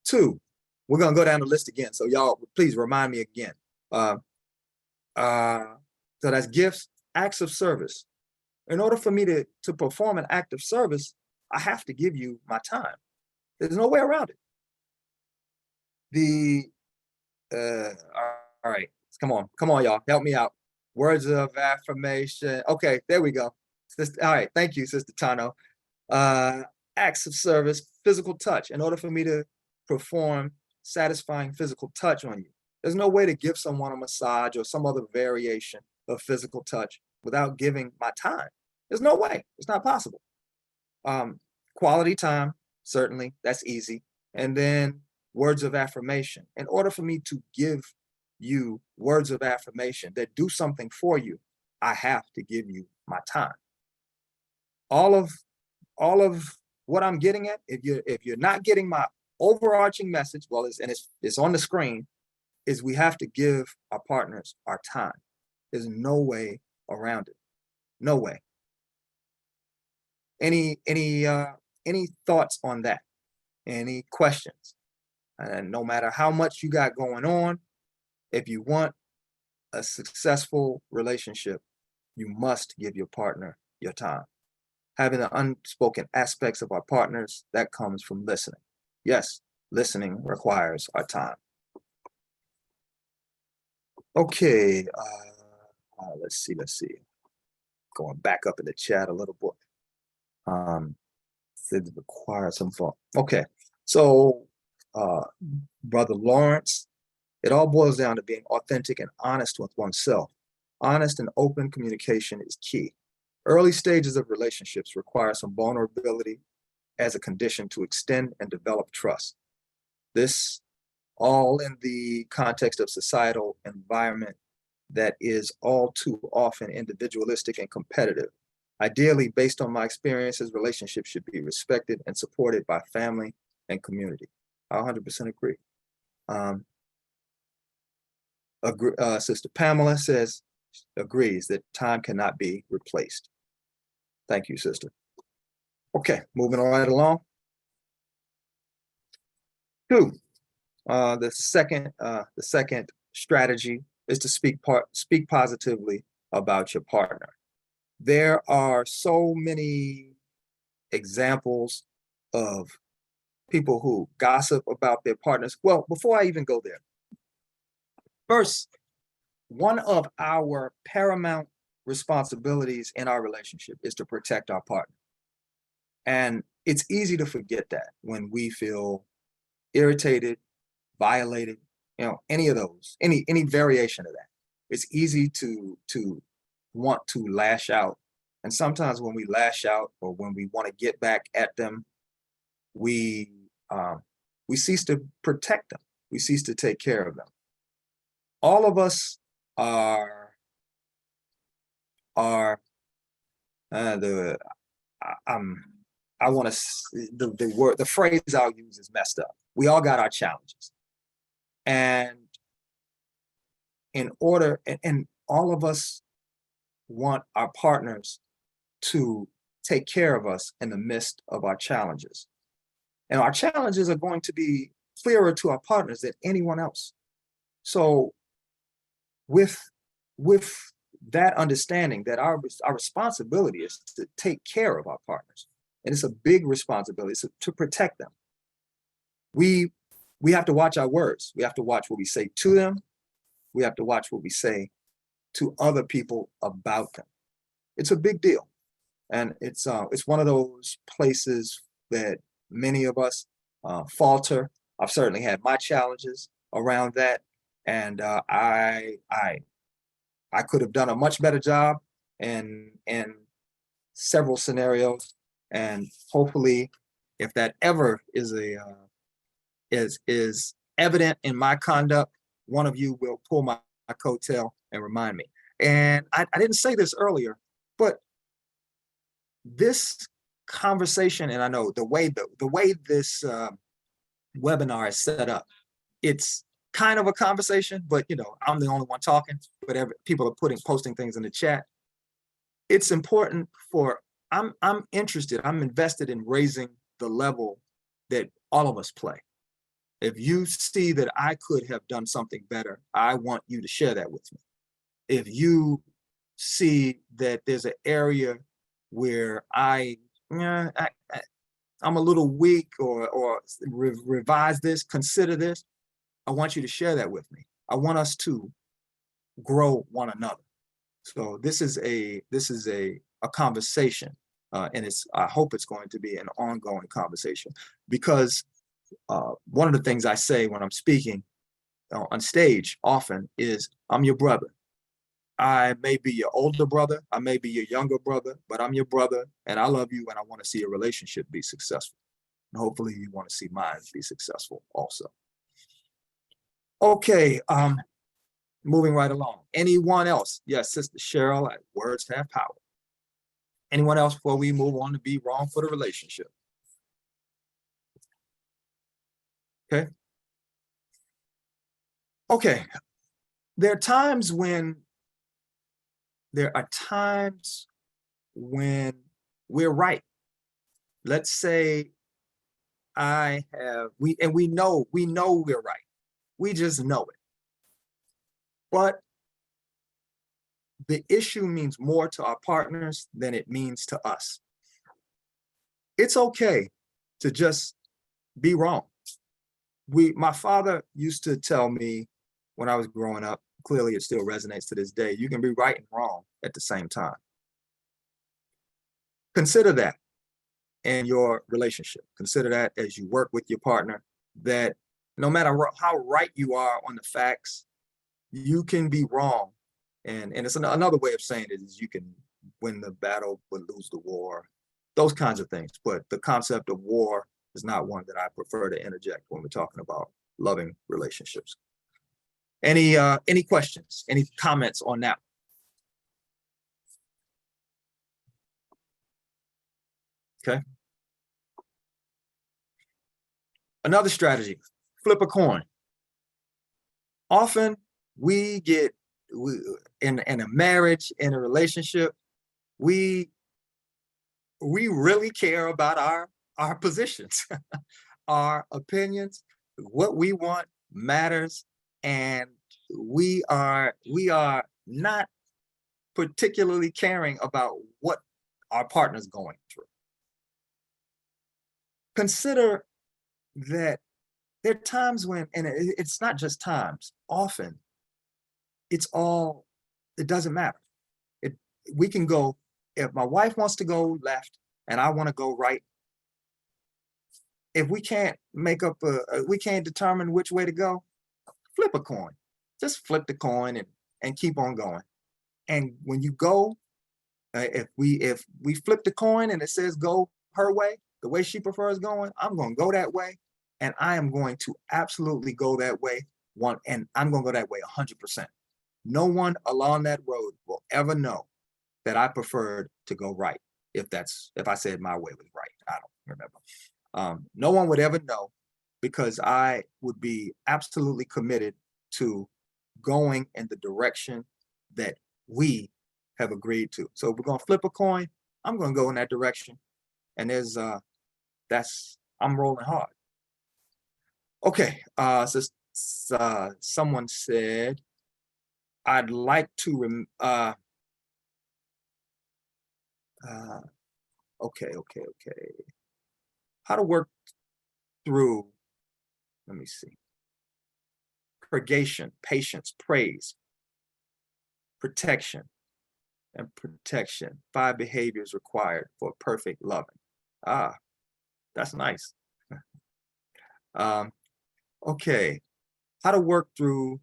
Two, we're going to go down the list again. So y'all, please remind me again. So that's gifts, acts of service. In order for me to perform an act of service, I have to give you my time. There's no way around it. All right, come on, y'all, help me out. Words of affirmation. Okay, there we go. All right, thank you, Sister Tano. Acts of service, physical touch. In order for me to perform satisfying physical touch on you, there's no way to give someone a massage or some other variation of physical touch without giving my time. There's no way. It's not possible. Quality time, certainly, that's easy. And then words of affirmation. In order for me to give you words of affirmation that do something for you, I have to give you my time. All of what I'm getting at, if you're not getting my overarching message, well, it's on the screen, is we have to give our partners our time. There's no way around it. No way. Any thoughts on that? Any questions? And no matter how much you got going on, if you want a successful relationship, you must give your partner your time. Having the unspoken aspects of our partners, that comes from listening. Yes, listening requires our time. Okay, let's see. Going back up in the chat a little bit. It requires some thought. Okay, so Brother Lawrence, it all boils down to being authentic and honest with oneself. Honest and open communication is key. Early stages of relationships require some vulnerability as a condition to extend and develop trust. This all in the context of societal environment that is all too often individualistic and competitive. Ideally, based on my experiences, relationships should be respected and supported by family and community. I 100% agree. Sister Pamela agrees that time cannot be replaced. Thank you, sister. Okay, moving right along. Two, the second strategy is to speak positively about your partner. There are so many examples of people who gossip about their partners. Well, before I even go there, first, one of our paramount responsibilities in our relationship is to protect our partner. And it's easy to forget that when we feel irritated, violated, any of those, any variation of that. It's easy to want to lash out. And sometimes when we lash out or when we want to get back at them, we cease to protect them. We cease to take care of them. All of us are the phrase I'll use is messed up. We all got our challenges. And and all of us want our partners to take care of us in the midst of our challenges. And our challenges are going to be clearer to our partners than anyone else. So with that understanding that our responsibility is to take care of our partners and it's a big responsibility to protect them. We have to watch our words. We have to watch what we say to them. We have to watch what we say to other people about them. It's a big deal. And it's one of those places that many of us falter. I've certainly had my challenges around that. And I could have done a much better job in several scenarios. And hopefully, if that ever is is evident in my conduct, one of you will pull my coattail and remind me. And I didn't say this earlier, but this conversation, and I know the way this webinar is set up, it's kind of a conversation, but I'm the only one talking, but people are posting things in the chat. It's important I'm interested, I'm invested in raising the level that all of us play. If you see that I could have done something better, I want you to share that with me. If you see that there's an area where I'm a little weak, or revise this, consider this, I want you to share that with me. I want us to grow one another. So this is a conversation, and I hope it's going to be an ongoing conversation, because one of the things I say when I'm speaking on stage often is, I'm your brother. I may be your older brother, I may be your younger brother, but I'm your brother, and I love you, and I want to see a relationship be successful. And hopefully you want to see mine be successful also. Okay, moving right along. Anyone else? Yes, Sister Cheryl, words have power. Anyone else before we move on to be wrong for the relationship? Okay. Okay. There are times when we're right. Let's say we know we're right. We just know it. But the issue means more to our partners than it means to us. It's okay to just be wrong. My father used to tell me when I was growing up, clearly it still resonates to this day, you can be right and wrong at the same time. Consider that in your relationship. Consider that as you work with your partner, that no matter how right you are on the facts, you can be wrong. And it's another way of saying it is, you can win the battle but lose the war, those kinds of things. But the concept of war is not one that I prefer to interject when we're talking about loving relationships. Any questions, any comments on that? Okay. Another strategy, flip a coin. Often we in a marriage, in a relationship, we really care about our positions, our opinions, what we want matters, and we are not particularly caring about what our partner's going through. Consider that there are times when, and it's not just times, often it doesn't matter. We can go, if my wife wants to go left and I want to go right, if we can't we can't determine which way to go, flip a coin. Just flip the coin and keep on going. And when you go, if we flip the coin and it says go her way, the way she prefers going, I'm going to go that way, and I am going to absolutely go that way. And I'm going to go that way 100%. No one along that road will ever know that I preferred to go right. If I said my way was right, I don't remember. No one would ever know, because I would be absolutely committed to going in the direction that we have agreed to. So if we're going to flip a coin, I'm going to go in that direction. And I'm rolling hard. Okay. So someone said, I'd like to Okay. How to work through, let me see, purgation, patience, praise, protection, and protection. 5 behaviors required for perfect loving. Ah, that's nice. Um, okay. How to work through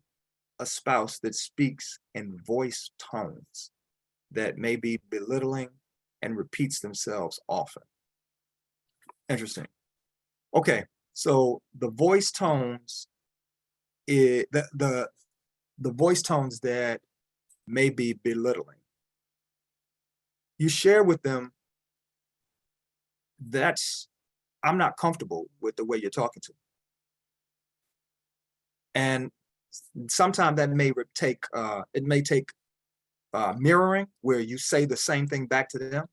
a spouse that speaks in voice tones that may be belittling and repeats themselves often. Interesting. Okay, so the voice tones is the voice tones that may be belittling. You share with them that's I'm not comfortable with the way you're talking to me. And sometimes that may take it may take mirroring where you say the same thing back to them.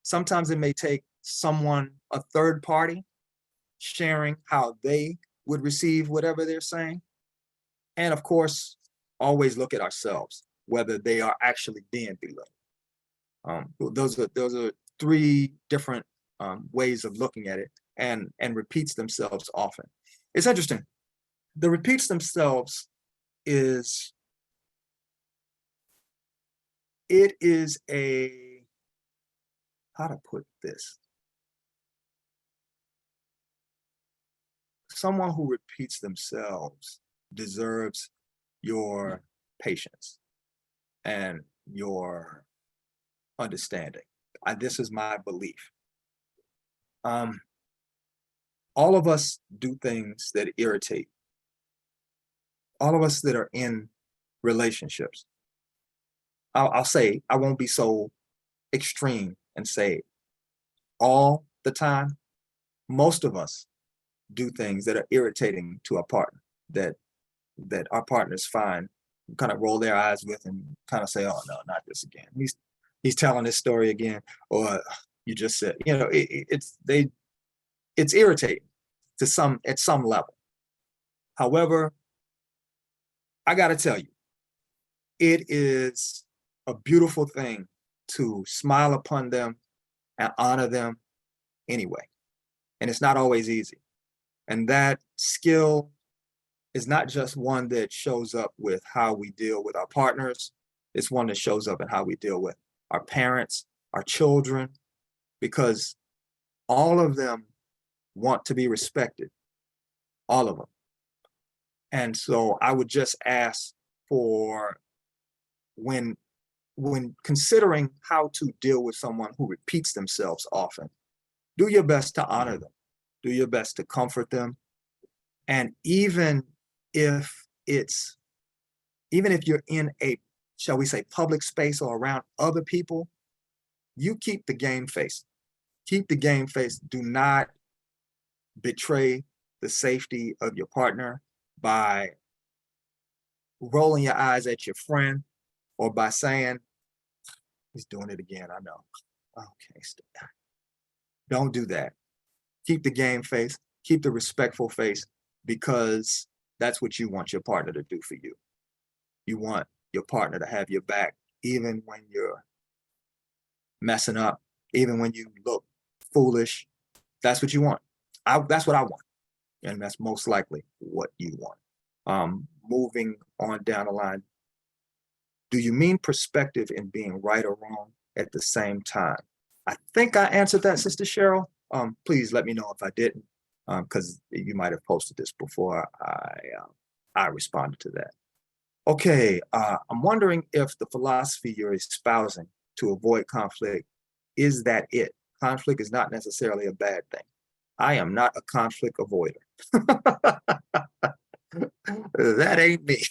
Sometimes it may take someone, a third party, sharing how they would receive whatever they're saying. And of course, always look at ourselves, whether they are actually being belittled. Those are 3 different ways of looking at it, and repeats themselves often. It's interesting. The repeats themselves is it is a how to put this. Someone who repeats themselves deserves your patience and your understanding. This is my belief. All of us do things that irritate. All of us that are in relationships. I'll say, I won't be so extreme and say all the time. Most of us do things that are irritating to our partner, that our partners find, kind of roll their eyes with, and kind of say, "Oh no, not this again. He's telling this story again," or you just said, it's irritating at some level. However, I got to tell you, it is a beautiful thing to smile upon them and honor them anyway. And it's not always easy. And that skill is not just one that shows up with how we deal with our partners. It's one that shows up in how we deal with our parents, our children, because all of them want to be respected, all of them. And so I would just ask for, when considering how to deal with someone who repeats themselves often, do your best to honor them, do your best to comfort them. And even if you're in a, shall we say, public space or around other people, you keep the game face. Keep the game face. Do not betray the safety of your partner by rolling your eyes at your friend, or by saying, "He's doing it again, I know." Okay, don't do that. Keep the game face, keep the respectful face, because that's what you want your partner to do for you. You want your partner to have your back, even when you're messing up, even when you look foolish. That's what you want. That's what I want. And that's most likely what you want. Moving on down the line, do you mean perspective in being right or wrong at the same time? I think I answered that, Sister Cheryl. Please let me know if I didn't, because you might have posted this before I responded to that. Okay, I'm wondering if the philosophy you're espousing to avoid conflict, is that it? Conflict is not necessarily a bad thing. I am not a conflict avoider. That ain't me.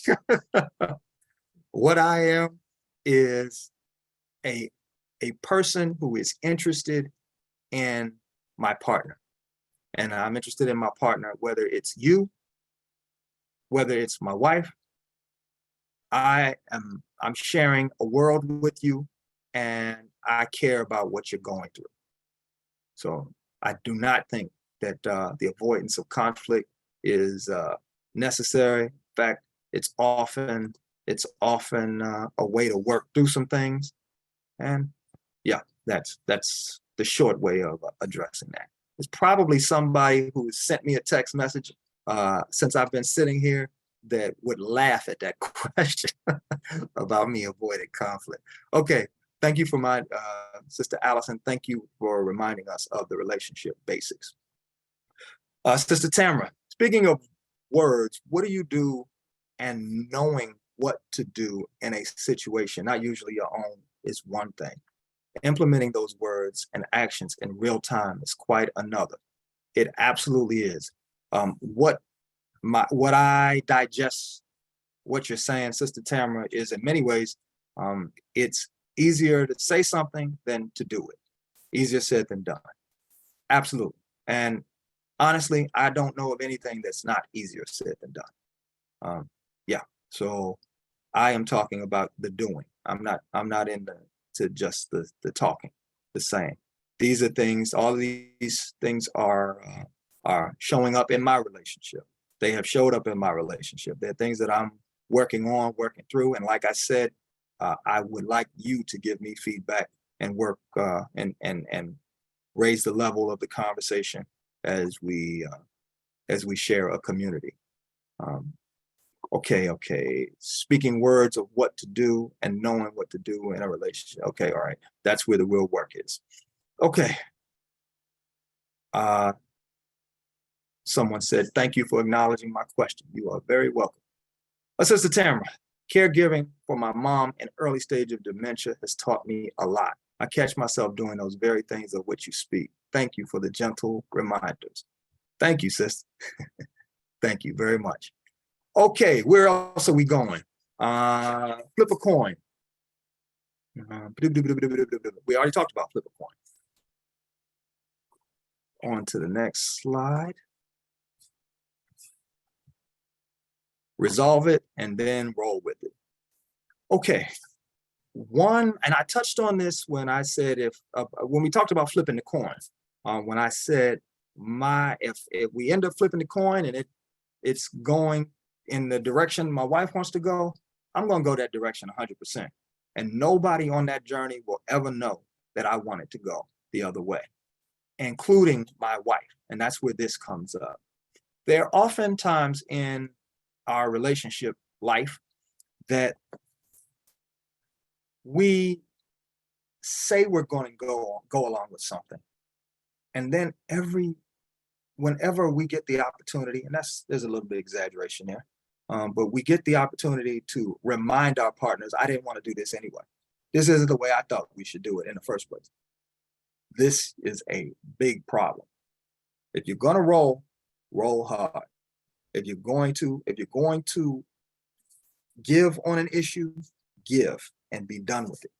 What I am is a person who is interested in my partner. And I'm interested in my partner, whether it's you, whether it's my wife. I'm sharing a world with you, and I care about what you're going through. So I do not think that the avoidance of conflict is necessary. In fact, it's often a way to work through some things. And yeah, that's the short way of addressing that. It's probably somebody who sent me a text message since I've been sitting here that would laugh at that question about me avoiding conflict. Okay, thank you for my Sister Allison. Thank you for reminding us of the relationship basics. Sister Tamara, speaking of words, what do you do and knowing what to do in a situation, not usually your own, is one thing. Implementing those words and actions in real time is quite another. It absolutely is. What I digest what you're saying, Sister Tamara, is in many ways, it's easier to say something than to do it. Easier said than done. Absolutely. And honestly, I don't know of anything that's not easier said than done. Yeah. So I am talking about the doing. I'm not into just the talking, the saying. These are things, all of these things are showing up in my relationship. They have showed up in my relationship. They're things that I'm working on, working through. And like I said, I would like you to give me feedback and work and raise the level of the conversation as we share a community. Okay. Speaking words of what to do and knowing what to do in a relationship. Okay, all right. That's where the real work is. Okay. Someone said, thank you for acknowledging my question. You are very welcome. Sister Tamara, caregiving for my mom in early stage of dementia has taught me a lot. I catch myself doing those very things of which you speak. Thank you for the gentle reminders. Thank you, sis. Thank you very much. Okay, where else are we going? Flip a coin. We already talked about flip a coin. On to the next slide. Resolve it and then roll with it. Okay. One, and I touched on this when I said when we talked about flipping the coin, when I said if we end up flipping the coin and it's going in the direction my wife wants to go, I'm going to go that direction 100%. And nobody on that journey will ever know that I want it to go the other way, including my wife. And that's where this comes up. There are often times in our relationship life that we say we're going to go along with something. And then whenever we get the opportunity, and there's a little bit of exaggeration there, but we get the opportunity to remind our partners, I didn't want to do this anyway. This isn't the way I thought we should do it in the first place. This is a big problem. If you're going to roll hard. If you're going to give on an issue, give and be done with it.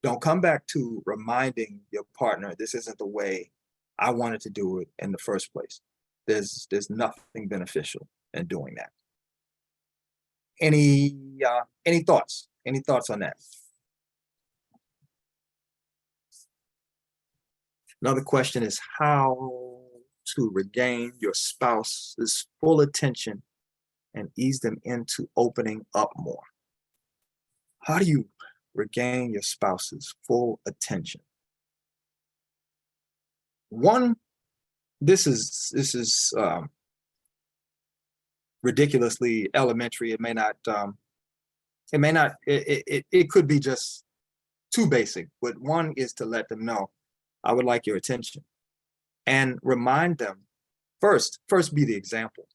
Don't come back to reminding your partner, this isn't the way I wanted to do it in the first place. There's nothing beneficial in doing that. Any thoughts? Any thoughts on that? Another question is how to regain your spouse's full attention and ease them into opening up more. How do you regain your spouse's full attention? One, this is ridiculously elementary. It could be just too basic, but one is to let them know, I would like your attention. And remind them, first be the example.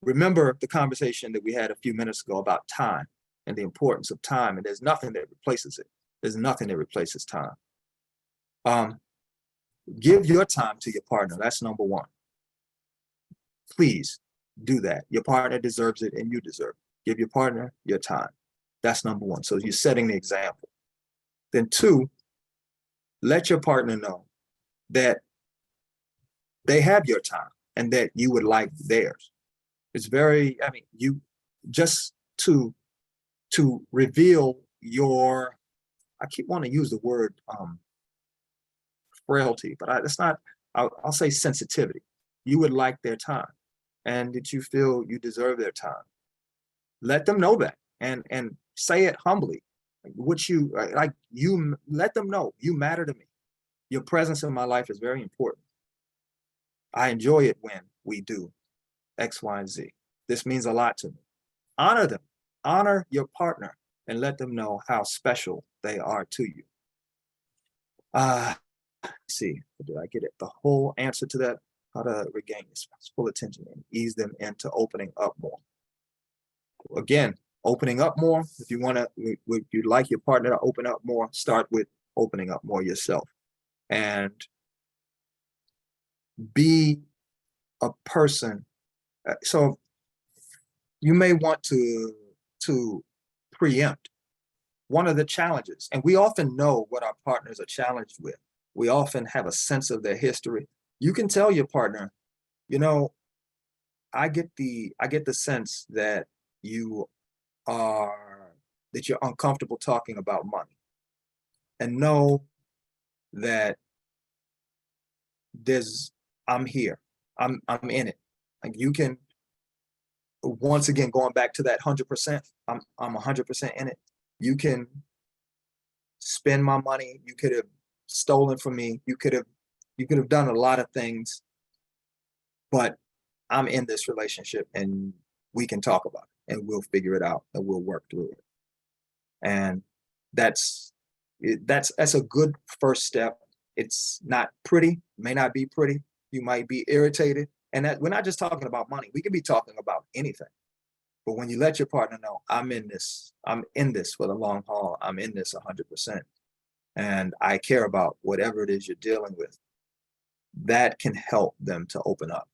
Remember the conversation that we had a few minutes ago about time and the importance of time, and there's nothing that replaces it. There's nothing that replaces time. Give your time to your partner. That's number one. Please do that. Your partner deserves it and you deserve it. Give your partner your time. That's number one. So you're setting the example. Then two, let your partner know that they have your time and that you would like theirs. It's you just to reveal your, I keep wanting to use the word frailty, but I'll say sensitivity. You would like their time and that you feel you deserve their time. Let them know that and say it humbly. You let them know you matter to me. Your presence in my life is very important. I enjoy it when we do X, Y, and Z. This means a lot to me. Honor them. Honor your partner and let them know how special they are to you. Let's see, did I get it? The whole answer to that? How to regain your full attention and ease them into opening up more. Again, opening up more. If you want to, if you'd like your partner to open up more, start with opening up more yourself. And be a person. So you may want to preempt one of the challenges. And we often know what our partners are challenged with. We often have a sense of their history. You can tell your partner, you know, I get the sense that you're uncomfortable talking about money. And know that I'm here. I'm in it. Like you can, once again, going back to that 100%, I'm 100% in it. You can spend my money. You could have stolen from me. You could have done a lot of things, but I'm in this relationship and we can talk about it and we'll figure it out and we'll work through it. And that's a good first step. It's not pretty, may not be pretty. You might be irritated. And that we're not just talking about money. We could be talking about anything. But when you let your partner know, I'm in this for the long haul. I'm in this 100%. And I care about whatever it is you're dealing with. That can help them to open up.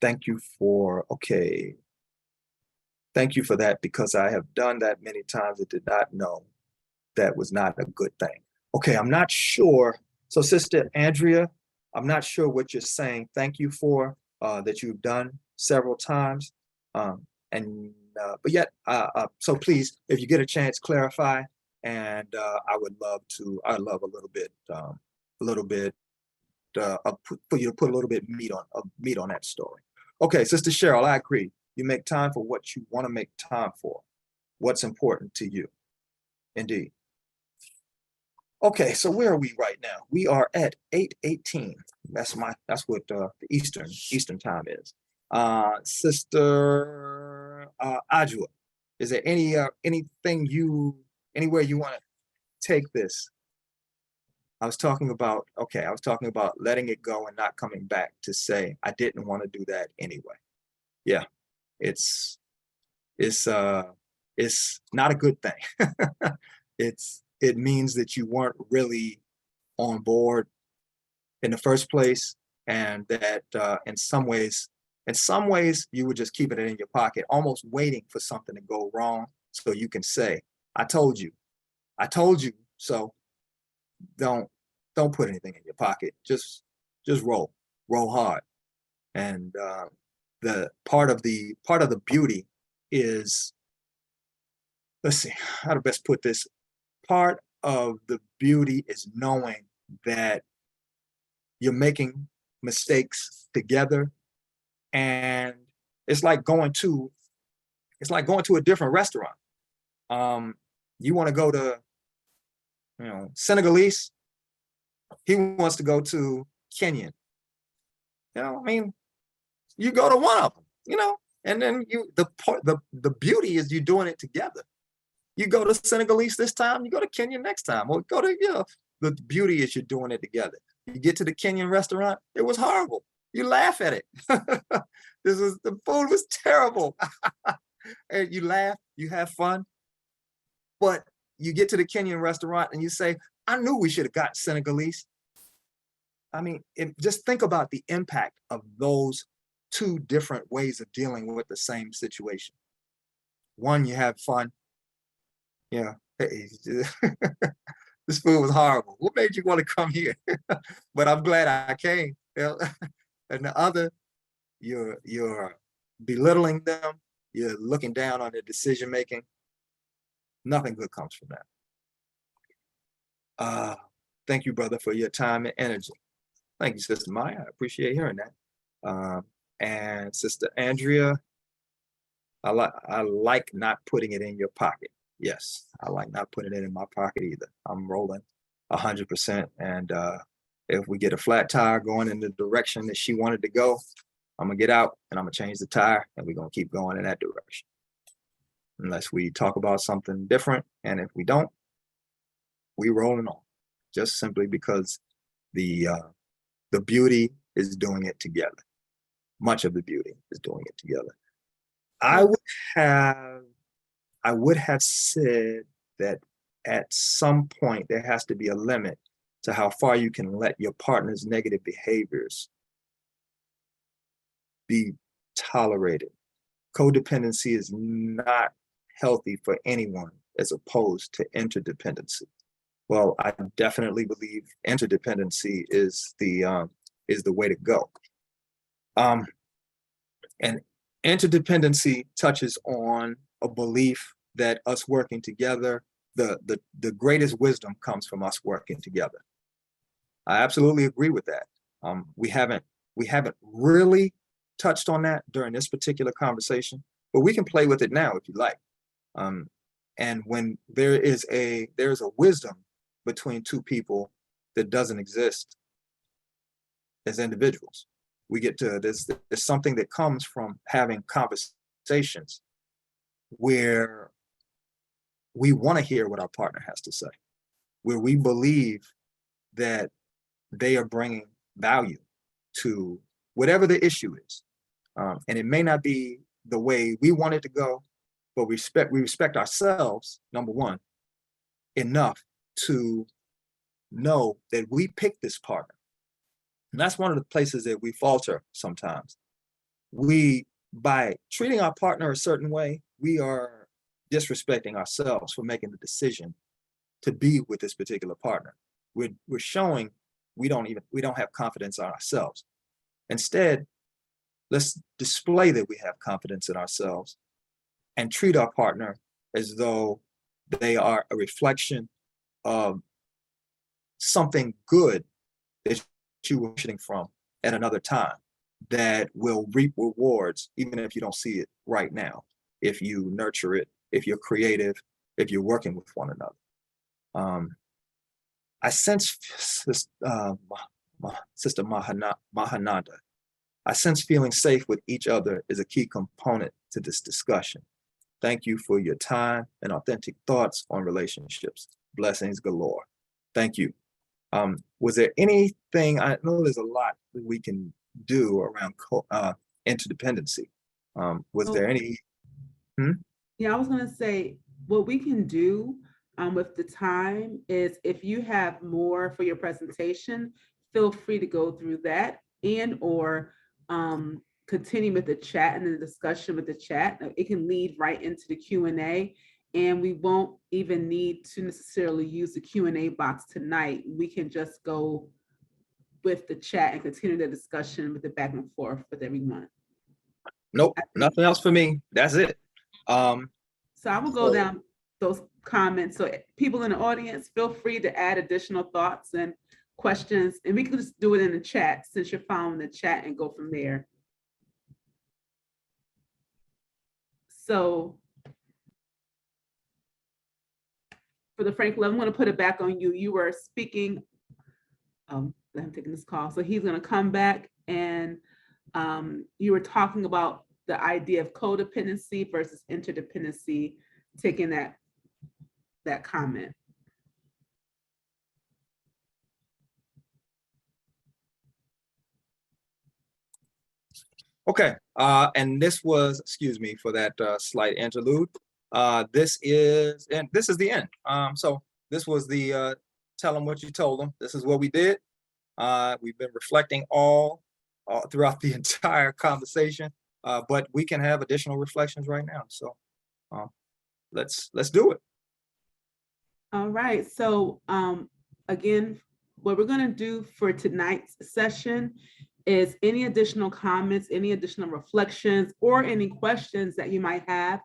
Thank you for that, because I have done that many times and did not know that was not a good thing. Okay, I'm not sure. So Sister Andrea, I'm not sure what you're saying. Thank you for that you've done several times. But yet, so please, if you get a chance, clarify. And I'd love a little bit for you to put a little bit meat on that story. Okay, Sister Cheryl, I agree. You make time for what you want to make time for. What's important to you. Indeed. Okay, so where are we right now? We are at 8:18. That's what the Eastern time is. Sister Ajua, is there anything anywhere you want to take this? I was talking about letting it go and not coming back to say I didn't want to do that anyway. Yeah, it's not a good thing. It means that you weren't really on board in the first place, and that in some ways you were just keeping it in your pocket, almost waiting for something to go wrong so you can say, I told you. So don't put anything in your pocket. Just roll hard. And the part of the beauty is, let's see how to best put this. Part of the beauty is knowing that you're making mistakes together, and it's like going to a different restaurant. You want to go to, Senegalese. He wants to go to Kenyan. I mean, you go to one of them, and then the beauty is you doing it together. You go to Senegalese this time, you go to Kenya next time, or go to, the beauty is you're doing it together. You get to the Kenyan restaurant, it was horrible. You laugh at it. The food was terrible. And you laugh, you have fun. But you get to the Kenyan restaurant and you say, I knew we should have got Senegalese. I mean, just think about the impact of those two different ways of dealing with the same situation. One, you have fun. Yeah, this food was horrible. What made you want to come here? But I'm glad I came. And the other, you're belittling them. You're looking down on their decision making. Nothing good comes from that. Thank you, brother, for your time and energy. Thank you, Sister Maya. I appreciate hearing that. And Sister Andrea, I like not putting it in your pocket. yes, I like not putting it in my pocket either. I'm rolling 100%. And if we get a flat tire going in the direction that she wanted to go, I'm gonna get out and I'm gonna change the tire and we're gonna keep going in that direction. Unless we talk about something different. And if we don't, we rolling on. Just simply because the beauty is doing it together. Much of the beauty is doing it together. I would have said that at some point there has to be a limit to how far you can let your partner's negative behaviors be tolerated. Codependency is not healthy for anyone as opposed to interdependency. Well, I definitely believe interdependency is the way to go. And interdependency touches on a belief that us working together, the greatest wisdom comes from us working together. I absolutely agree with that. We haven't really touched on that during this particular conversation, but we can play with it now if you like. And when there's a wisdom between two people that doesn't exist as individuals, we get to there's something that comes from having conversations where we want to hear what our partner has to say, where we believe that they are bringing value to whatever the issue is. And it may not be the way we want it to go, but we respect ourselves, number one, enough to know that we picked this partner. And that's one of the places that we falter sometimes. By treating our partner a certain way, we are disrespecting ourselves for making the decision to be with this particular partner. We're showing we don't have confidence in ourselves. Instead, let's display that we have confidence in ourselves and treat our partner as though they are a reflection of something good that you were shooting from at another time that will reap rewards, even if you don't see it right now, if you nurture it, if you're creative, if you're working with one another. I sense, Sister Mahananda, I sense feeling safe with each other is a key component to this discussion. Thank you for your time and authentic thoughts on relationships. Blessings galore. Thank you. Was there anything, I know there's a lot that we can do around interdependency. Was there any? Yeah, I was going to say what we can do with the time is if you have more for your presentation, feel free to go through that and or continue with the chat and the discussion with the chat. It can lead right into the Q&A, and we won't even need to necessarily use the Q&A box tonight. We can just go with the chat and continue the discussion with the back and forth with everyone. Nope, nothing else for me. That's it. So I will go down those comments. So people in the audience, feel free to add additional thoughts and questions, and we can just do it in the chat since you're following the chat and go from there. So for the Frank, I'm going to put it back on you. You were speaking. I'm taking this call. So he's going to come back, and you were talking about the idea of codependency versus interdependency, taking that comment. Okay, and this was, excuse me for that slight interlude. This is the end. So this was the tell them what you told them. This is what we did. We've been reflecting all throughout the entire conversation, but we can have additional reflections right now. So let's do it. All right. So again, what we're going to do for tonight's session is any additional comments, any additional reflections, or any questions that you might have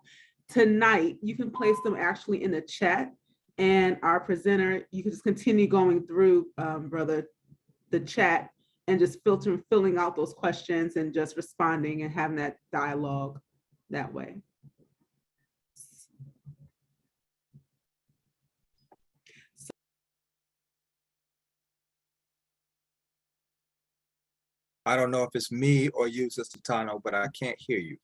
tonight, you can place them actually in the chat, and our presenter, you can just continue going through, brother, the chat and just filling out those questions and just responding and having that dialogue that way. I don't know if it's me or you, Sister Tano, but I can't hear you.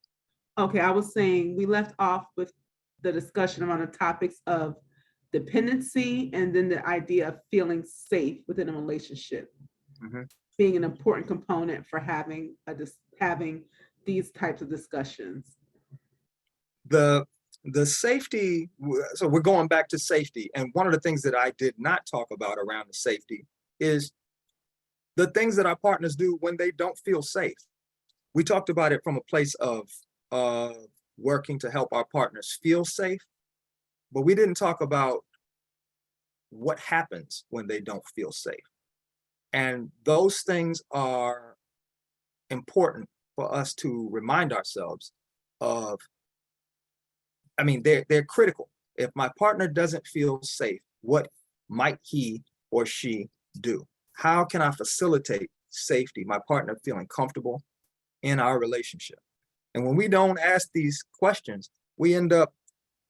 Okay, I was saying we left off with the discussion around the topics of dependency and then the idea of feeling safe within a relationship Mhm. being an important component for having these types of discussions. The safety, so we're going back to safety. And one of the things that I did not talk about around the safety is the things that our partners do when they don't feel safe. We talked about it from a place of working to help our partners feel safe, but we didn't talk about what happens when they don't feel safe. And those things are important for us to remind ourselves of. I mean, they're critical. If my partner doesn't feel safe, what might he or she do? How can I facilitate safety, my partner feeling comfortable in our relationship? And when we don't ask these questions, we end up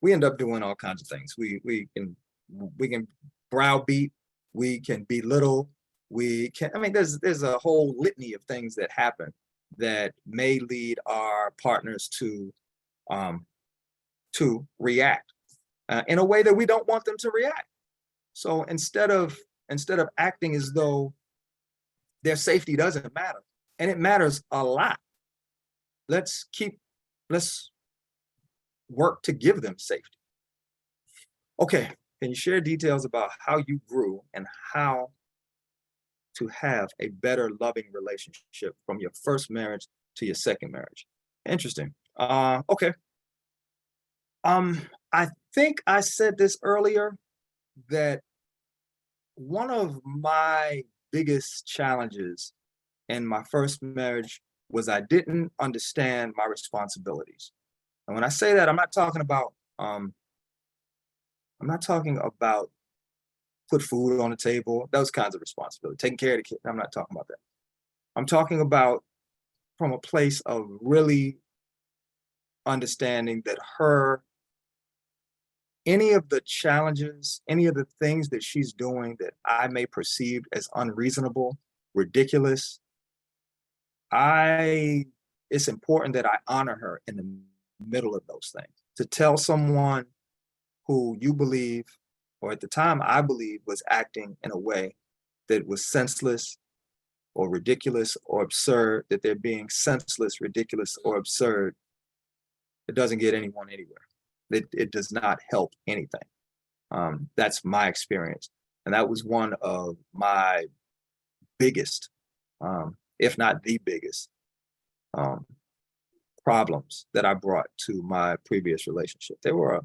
doing all kinds of things. We can browbeat, we can belittle, we can. I mean, there's a whole litany of things that happen that may lead our partners to react in a way that we don't want them to react. So instead of acting as though their safety doesn't matter, and it matters a lot, let's work to give them safety. Okay, can you share details about how you grew and how to have a better loving relationship from your first marriage to your second marriage? Interesting. Okay. I think I said this earlier, that one of my biggest challenges in my first marriage was I didn't understand my responsibilities. And when I say that, I'm not talking about put food on the table, those kinds of responsibility, taking care of the kid. I'm not talking about that. I'm talking about from a place of really understanding that any of the challenges, any of the things that she's doing that I may perceive as unreasonable, ridiculous, it's important that I honor her in the middle of those things. To tell someone who you believe, or at the time I believe, was acting in a way that was senseless or ridiculous or absurd, that they're being senseless, ridiculous, or absurd, it doesn't get anyone anywhere. It does not help anything. That's my experience. And that was one of my biggest, if not the biggest, problems that I brought to my previous relationship. There were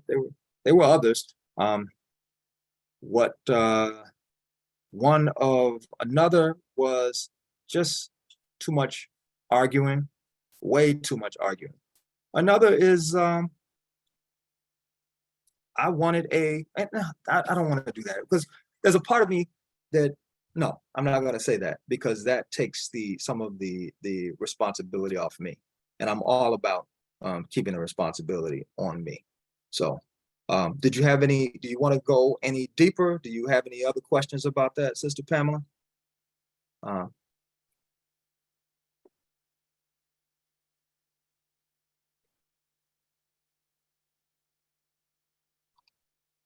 others. One of another was just too much arguing, way too much arguing. Another is I wanted I don't want to do that, because there's a part of me that, no, I'm not going to say that, because that takes some of the responsibility off me, and I'm all about keeping the responsibility on me. So, do you want to go any deeper? Do you have any other questions about that, Sister Pamela?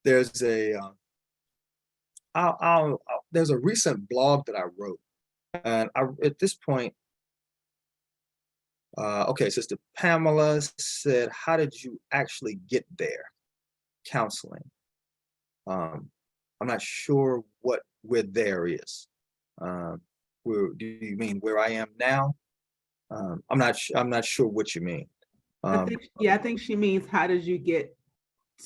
There's a there's a recent blog that I wrote, and at this point, okay, Sister Pamela said, "How did you actually get there?" Counseling. I'm not sure where there is. Do you mean where I am now? I'm not sure what you mean. I think she means how did you get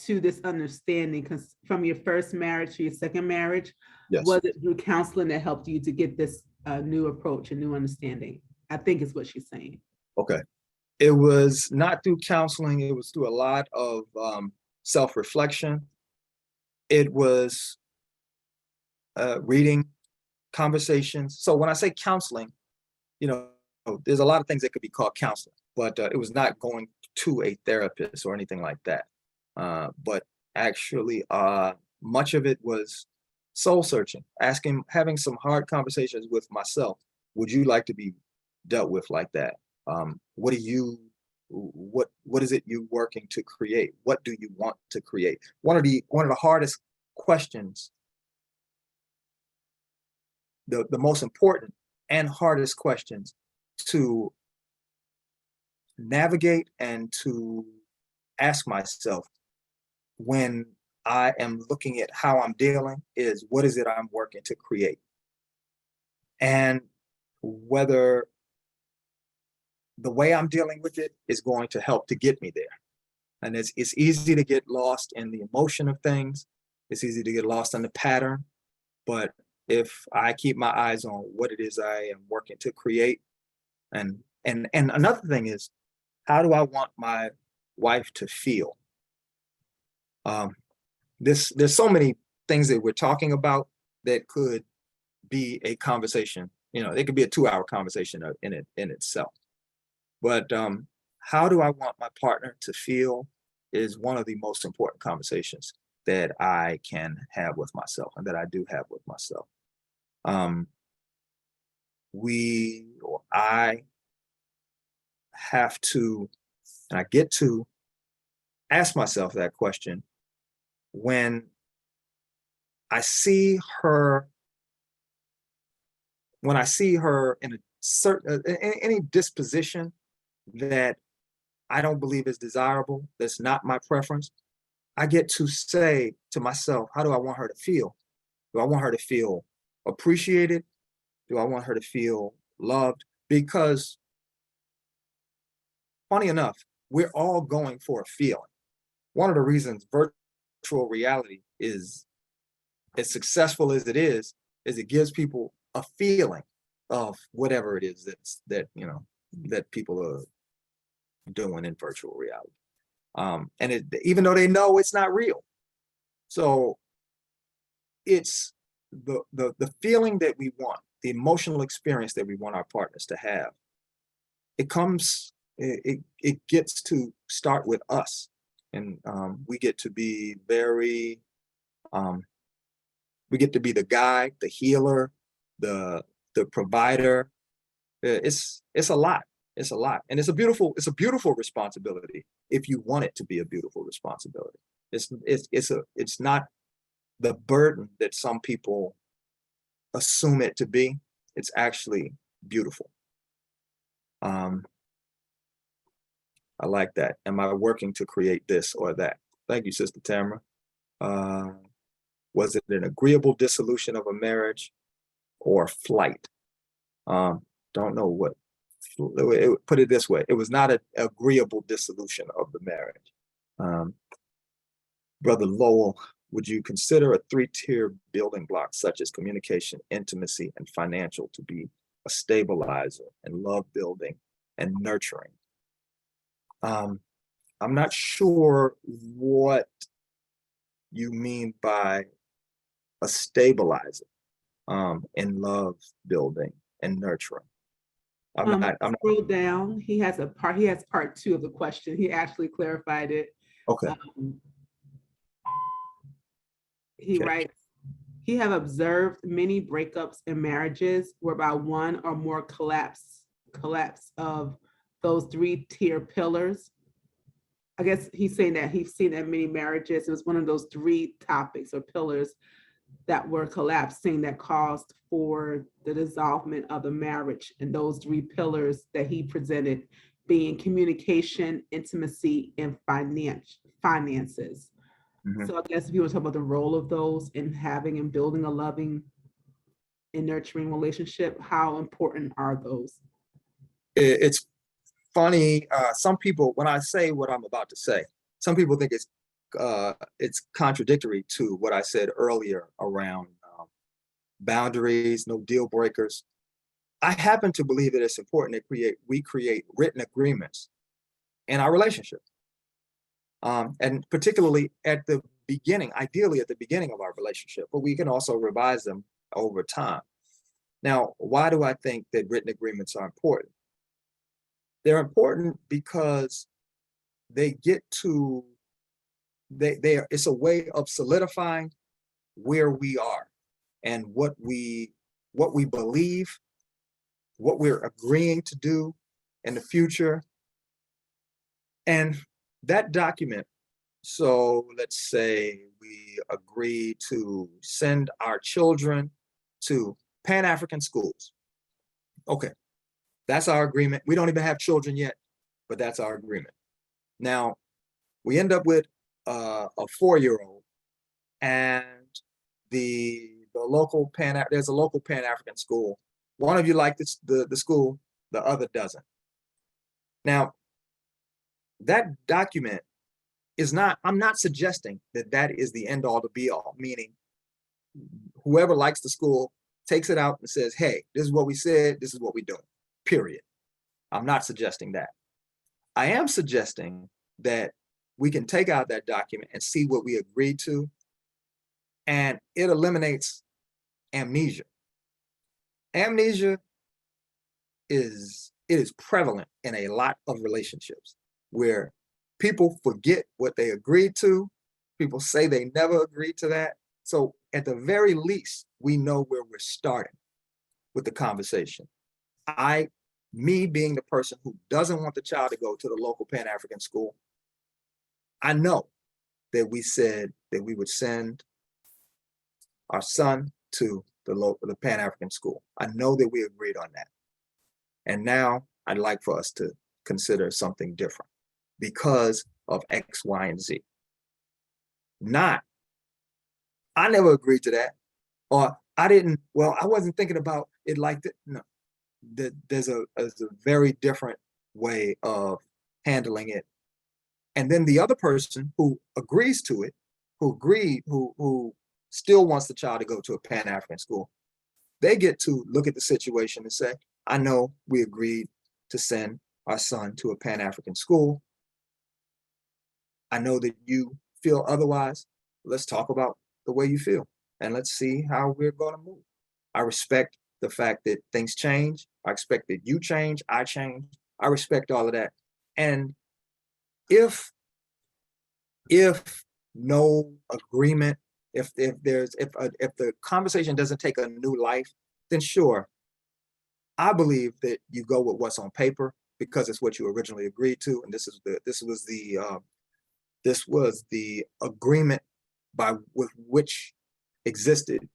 to this understanding? Because from your first marriage to your second marriage, Yes. was it through counseling that helped you to get this new approach and new understanding? I think is what she's saying. Okay. It was not through counseling. It was through a lot of self-reflection. It was reading, conversations. So when I say counseling, there's a lot of things that could be called counseling, but it was not going to a therapist or anything like that. But actually, much of it was soul searching, having some hard conversations with myself. Would you like to be dealt with like that? What do you, what is it you working to create? What do you want to create? One of the hardest questions, the most important and hardest questions to navigate and to ask myself when I am looking at how I'm dealing is, what is it I'm working to create? And whether the way I'm dealing with it is going to help to get me there. And it's easy to get lost in the emotion of things. It's easy to get lost in the pattern. But if I keep my eyes on what it is I am working to create, and another thing is, how do I want my wife to feel? There's so many things that we're talking about that could be a conversation. It could be a 2-hour conversation in itself. But how do I want my partner to feel is one of the most important conversations that I can have with myself and that I do have with myself. I have to, and I get to ask myself that question when I see her, in a certain, any disposition that I don't believe is desirable, that's not my preference, I get to say to myself, how do I want her to feel? Do I want her to feel appreciated? Do I want her to feel loved? Because funny enough, we're all going for a feeling. One of the reasons virtual reality is as successful as it is it gives people a feeling of whatever it is that people are doing in virtual reality. And even though they know it's not real. So it's the feeling that we want, the emotional experience that we want our partners to have. It gets to start with us. And we get to be very, we get to be the guide, the healer, the provider. It's a lot. It's a lot. And it's a beautiful responsibility if you want it to be a beautiful responsibility. It's not the burden that some people assume it to be. It's actually beautiful. I like that. Am I working to create this or that? Thank you, Sister Tamara. Was it an agreeable dissolution of a marriage or flight? Don't know what. Put it this way: it was not an agreeable dissolution of the marriage. Brother Lowell, would you consider a 3-tier building block such as communication, intimacy, and financial to be a stabilizer and love building and nurturing? I'm not sure what you mean by a stabilizer in love building and nurturing. I'm not. Scroll down. He has part 2 of the question. He actually clarified it. Okay. He writes, he have observed many breakups in marriages whereby one or more collapse of those 3-tier pillars. I guess he's saying that he's seen that many marriages, it was one of those 3 topics or pillars that were collapsing that caused for the dissolvement of the marriage. And those 3 pillars that he presented being communication, intimacy, and finances. Mm-hmm. So I guess if you want to talk about the role of those in having and building a loving and nurturing relationship, how important are those? It's funny. Some people, when I say what I'm about to say, some people think it's contradictory to what I said earlier around boundaries, no deal breakers. I happen to believe that it's important that we create written agreements in our relationship. And particularly at the beginning, ideally at the beginning of our relationship, but we can also revise them over time. Now, why do I think that written agreements are important? They're important because it's a way of solidifying where we are and what we believe what we're agreeing to do in the future. And that document, so let's say we agree to send our children to Pan-African schools. Okay, that's our agreement. We don't even have children yet, but that's our agreement. Now, we end up with a 4-year-old, and there's a local Pan-African school. One of you likes the school, the other doesn't. Now, that document is not, I'm not suggesting that that is the end all to be all, meaning whoever likes the school takes it out and says, hey, this is what we said, this is what we're doing, period. I'm not suggesting that. I am suggesting that we can take out that document and see what we agreed to, and it eliminates amnesia. Amnesia is prevalent in a lot of relationships where people forget what they agreed to. People say they never agreed to that. So at the very least, we know where we're starting with the conversation. Me being the person who doesn't want the child to go to the local Pan-African school, I know that we said that we would send our son to the Pan-African school. I know that we agreed on that. And now I'd like for us to consider something different because of X, Y, and Z. Not, I never agreed to that, or I wasn't thinking about it like that. No, there's a very different way of handling it. And then the other person who agrees to it, who still wants the child to go to a Pan-African school, they get to look at the situation and say, I know we agreed to send our son to a Pan-African school. I know that you feel otherwise. Let's talk about the way you feel and let's see how we're going to move. I respect the fact that things change. I expect that you change, I change. I respect all of that. And if no agreement, if the conversation doesn't take a new life, then sure, I believe that you go with what's on paper because it's what you originally agreed to, and this was the agreement with which existed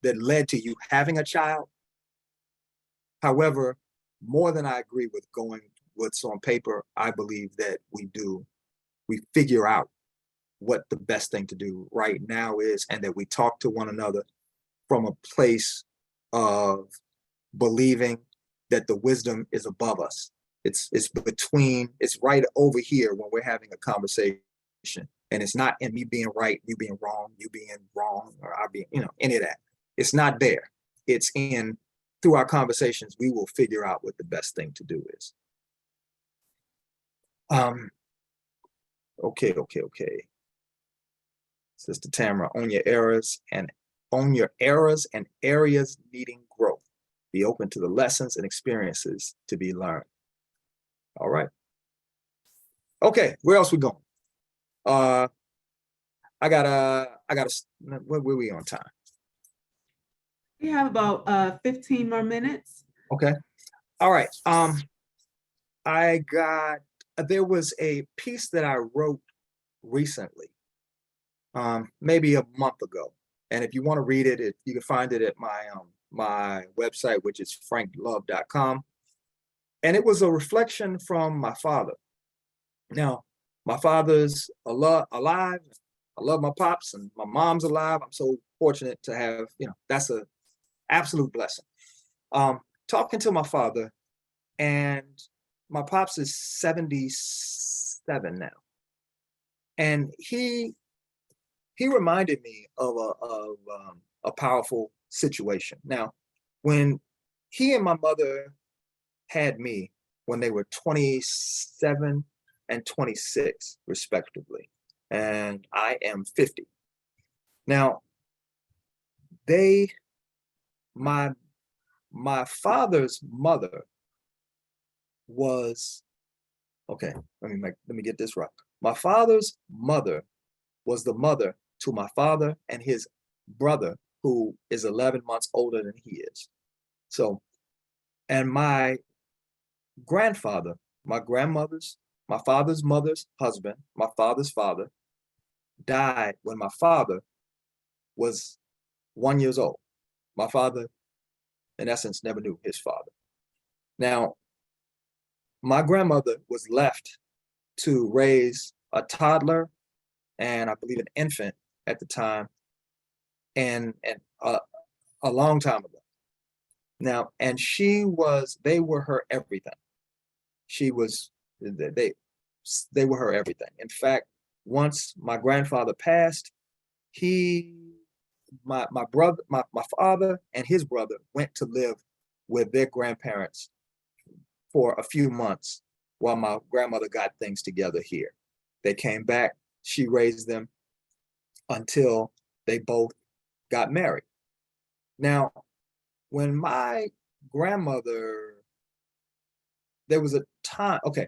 that led to you having a child. However, more than I agree with going what's on paper, I believe that we figure out what the best thing to do right now is, and that we talk to one another from a place of believing that the wisdom is above us. It's right over here when we're having a conversation, and it's not in me being right, you being wrong, or I being, any of that. It's not there. It's through our conversations, we will figure out what the best thing to do is. Okay. Sister Tamara, own your errors and areas needing growth. Be open to the lessons and experiences to be learned. All right. Okay, where else we going? Where we on time? We have about 15 more minutes. Okay. All right. There was a piece that I wrote recently, maybe a month ago. And if you want to read it, you can find it at my website, which is franklove.com. And it was a reflection from my father. Now, my father's alive. I love my pops, and my mom's alive. I'm so fortunate to have, that's an absolute blessing. Talking to my father, and my pops is 77 now. And he reminded me of a powerful situation. Now, when he and my mother had me when they were 27 and 26, respectively, and I am 50. Now, my father's mother was, okay, let me get this right. My father's mother was the mother to my father and his brother, who is 11 months older than he is. So And my grandfather, my grandmother's, my father's mother's husband, my father's father, died when my father was 1 year old. My father, in essence, never knew his father. Now, my grandmother was left to raise a toddler and I believe an infant at the time, and a long time ago. Now, and they were her everything. She was, they were her everything. In fact, once my grandfather passed, he, my brother, my father and his brother went to live with their grandparents for a few months while my grandmother got things together here. They came back, she raised them until they both got married. Now, when my grandmother, there was a time, okay,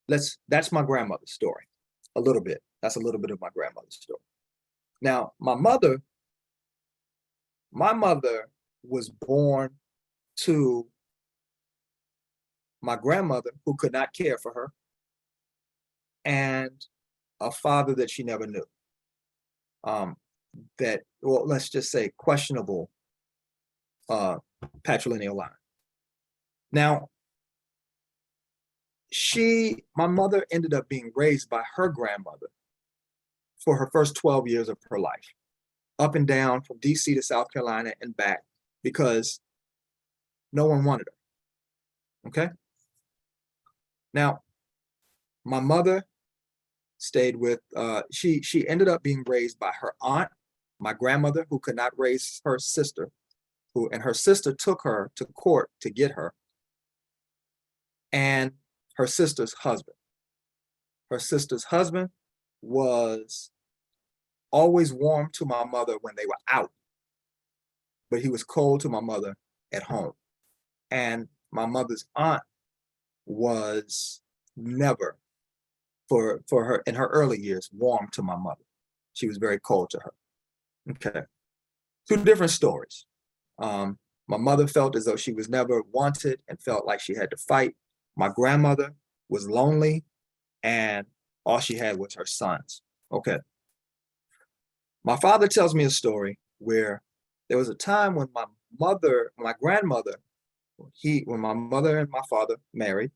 that's my grandmother's story, a little bit. That's a little bit of my grandmother's story. Now, my mother was born to my grandmother who could not care for her and a father that she never knew. That, well, let's just say questionable patrilineal line. Now, my mother ended up being raised by her grandmother for her first 12 years of her life, up and down from DC to South Carolina and back, because no one wanted her. Okay. Now, my mother stayed with, she ended up being raised by her aunt, my grandmother, who could not raise her sister, and her sister took her to court to get her, and her sister's husband. Her sister's husband was always warm to my mother when they were out, but he was cold to my mother at home. And my mother's aunt was never, for her in her early years, warm to my mother. She was very cold to her. Okay. Two different stories. My mother felt as though she was never wanted and felt like she had to fight. My grandmother was lonely and all she had was her sons. Okay. My father tells me a story where there was a time when my grandmother, when my mother and my father married,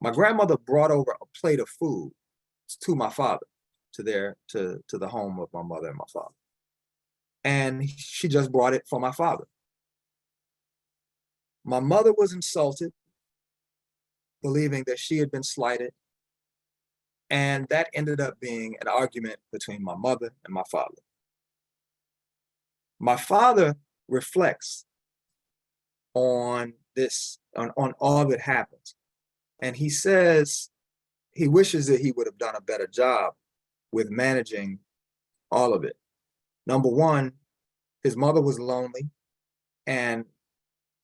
my grandmother brought over a plate of food to my father, to the home of my mother and my father. And she just brought it for my father. My mother was insulted, believing that she had been slighted. And that ended up being an argument between my mother and my father. My father reflects on this, on all that happens. And he says he wishes that he would have done a better job with managing all of it. Number one, his mother was lonely and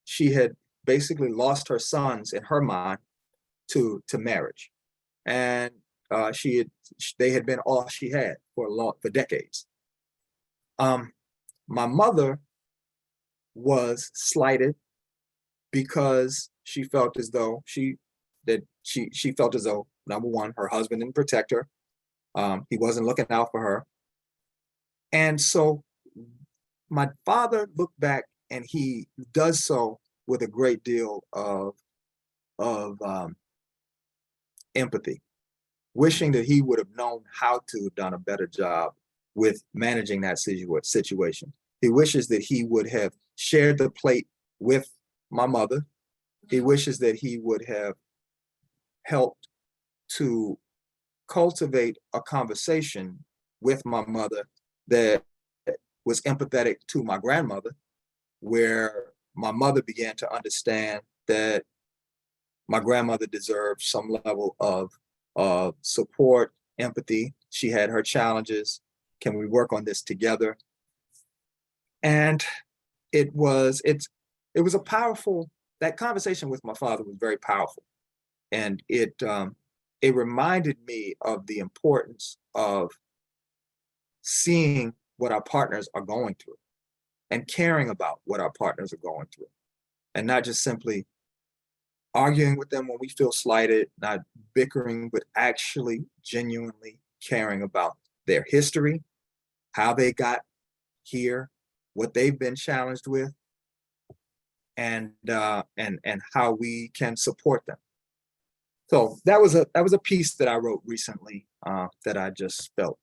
she had basically lost her sons in her mind to marriage. And they had been all she had for decades. My mother was slighted because she felt as though she felt as though, number one, her husband didn't protect her. He wasn't looking out for her. And so my father looked back, and he does so with a great deal of empathy, wishing that he would have known how to have done a better job with managing that situation. He wishes that he would have shared the plate with my mother. He wishes that he would have helped to cultivate a conversation with my mother that was empathetic to my grandmother, where my mother began to understand that my grandmother deserved some level of support, empathy. She had her challenges. Can we work on this together? And it was a powerful, that conversation with my father was very powerful. And it reminded me of the importance of seeing what our partners are going through and caring about what our partners are going through, and not just simply arguing with them when we feel slighted, not bickering, but actually genuinely caring about their history, how they got here, what they've been challenged with, and how we can support them. So that was a piece that I wrote recently that I just felt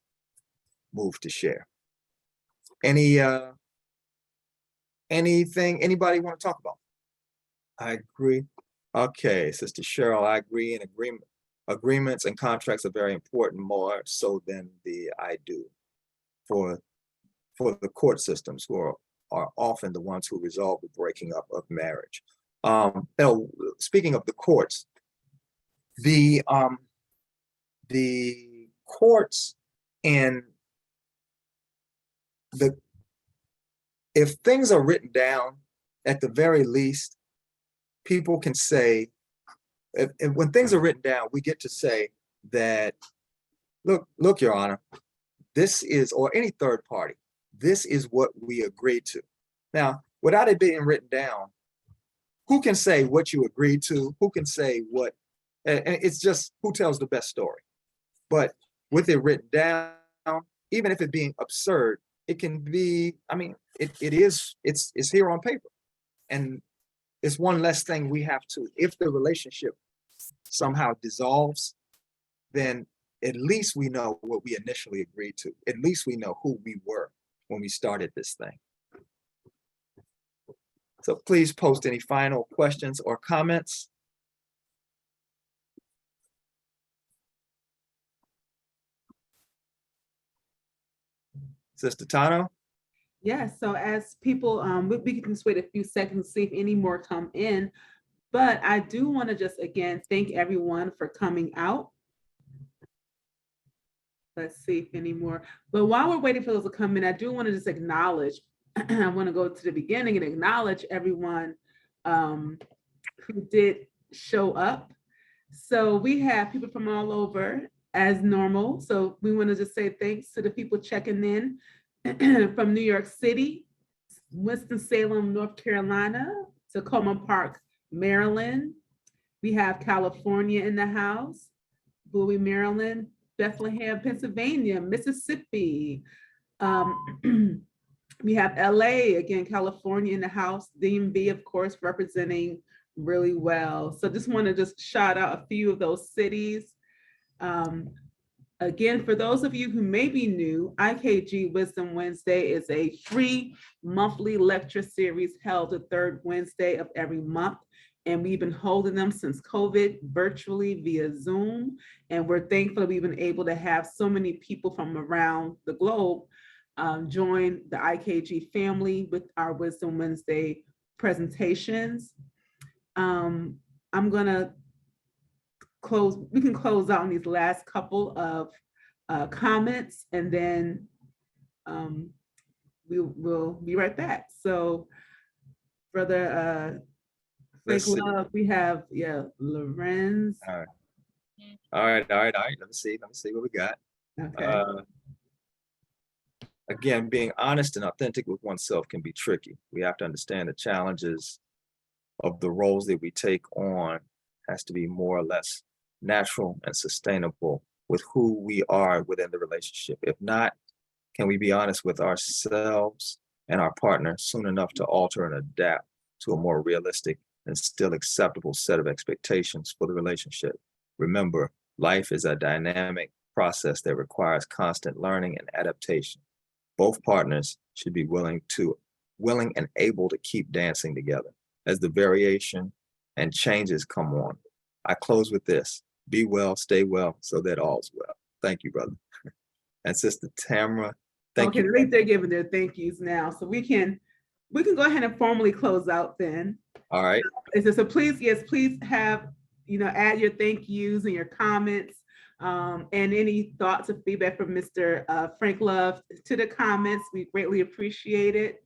moved to share. Anything anybody want to talk about? I agree. Okay, Sister Cheryl, I agree. And agreements and contracts are very important, more so than the I do for the court systems, who are often the ones who resolve the breaking up of marriage. Speaking of the courts, the courts in if things are written down, at the very least, people can say, when things are written down, we get to say that, look, Your Honor, this is, or any third party, this is what we agreed to. Now, without it being written down, who can say what you agreed to? Who can say what? And it's just who tells the best story. But with it written down, even if it being absurd, it can be, I mean, it's here on paper. And it's one less thing we have to, if the relationship somehow dissolves, then at least we know what we initially agreed to. At least we know who we were when we started this thing. So please post any final questions or comments. Sister Tano? Yes, so as people, we can just wait a few seconds to see if any more come in, but I do want to just again thank everyone for coming out. Let's see if any more, but while we're waiting for those to come in, I do want to just acknowledge, I want to go to the beginning and acknowledge everyone who did show up. So we have people from all over as normal. So we want to just say thanks to the people checking in from New York City, Winston-Salem, North Carolina, Tacoma Park, Maryland. We have California in the house, Bowie, Maryland, Bethlehem, Pennsylvania, Mississippi. We have LA, again, California in the house, DMV, of course, representing really well. So just want to just shout out a few of those cities. Again, for those of you who may be new, IKG Wisdom Wednesday is a free monthly lecture series held the third Wednesday of every month. And we've been holding them since COVID virtually via Zoom. And we're thankful that we've been able to have so many people from around the globe join the IKG family with our Wisdom Wednesday presentations. I'm gonna we can close out on these last couple of comments, and then we'll be right back. So Brother Frank Love, we have, Lorenz. All right. Let me see what we got. Okay. Again, being honest and authentic with oneself can be tricky. We have to understand the challenges of the roles that we take on has to be more or less natural and sustainable with who we are within the relationship. If not, can we be honest with ourselves and our partner soon enough to alter and adapt to a more realistic and still acceptable set of expectations for the relationship? Remember, life is a dynamic process that requires constant learning and adaptation. Both partners should be willing and able to keep dancing together as the variation and changes come on. I close with this: be well, stay well, so that all's well. Thank you, brother. And Sister Tamara, thank you. Okay, I think they're giving their thank yous now, so we can go ahead and formally close out then. All right. So please, please have, add your thank yous and your comments, and any thoughts or feedback from Mr. Frank Love to the comments. We greatly appreciate it.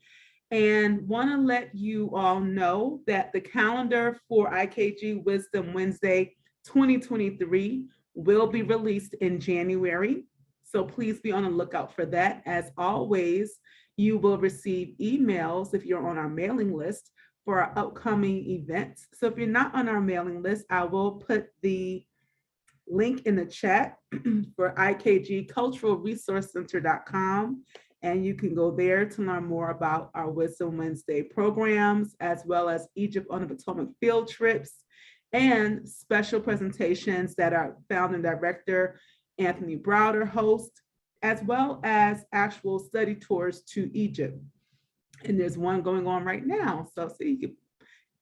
And want to let you all know that the calendar for IKG Wisdom Wednesday 2023 will be released in January. So please be on the lookout for that. As always, you will receive emails if you're on our mailing list for our upcoming events. So if you're not on our mailing list, I will put the link in the chat for IKG culturalresourcecenter.com. And you can go there to learn more about our Wisdom Wednesday programs, as well as Egypt on the Potomac field trips and special presentations that our founder and director, Anthony Browder, host, as well as actual study tours to Egypt. And there's one going on right now. So see,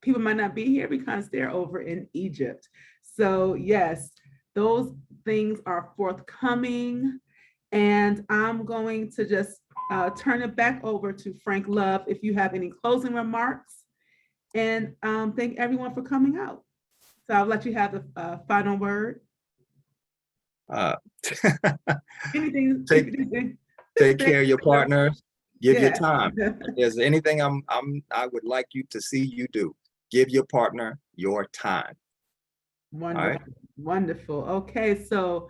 people might not be here because they're over in Egypt. So yes, those things are forthcoming. And I'm going to just turn it back over to Frank Love if you have any closing remarks. And thank everyone for coming out. So I'll let you have the final word. Anything. Take care of your partners. Give your Yeah. time. If there's anything I would like you to see you do, give your partner your time. Wonderful. Right. Wonderful. Okay, so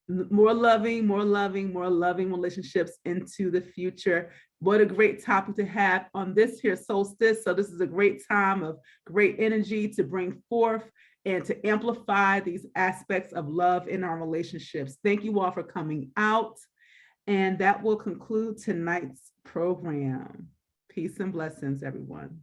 more loving relationships into the future. What a great topic to have on this here solstice. So this is a great time of great energy to bring forth and to amplify these aspects of love in our relationships. Thank you all for coming out. And that will conclude tonight's program. Peace and blessings, everyone.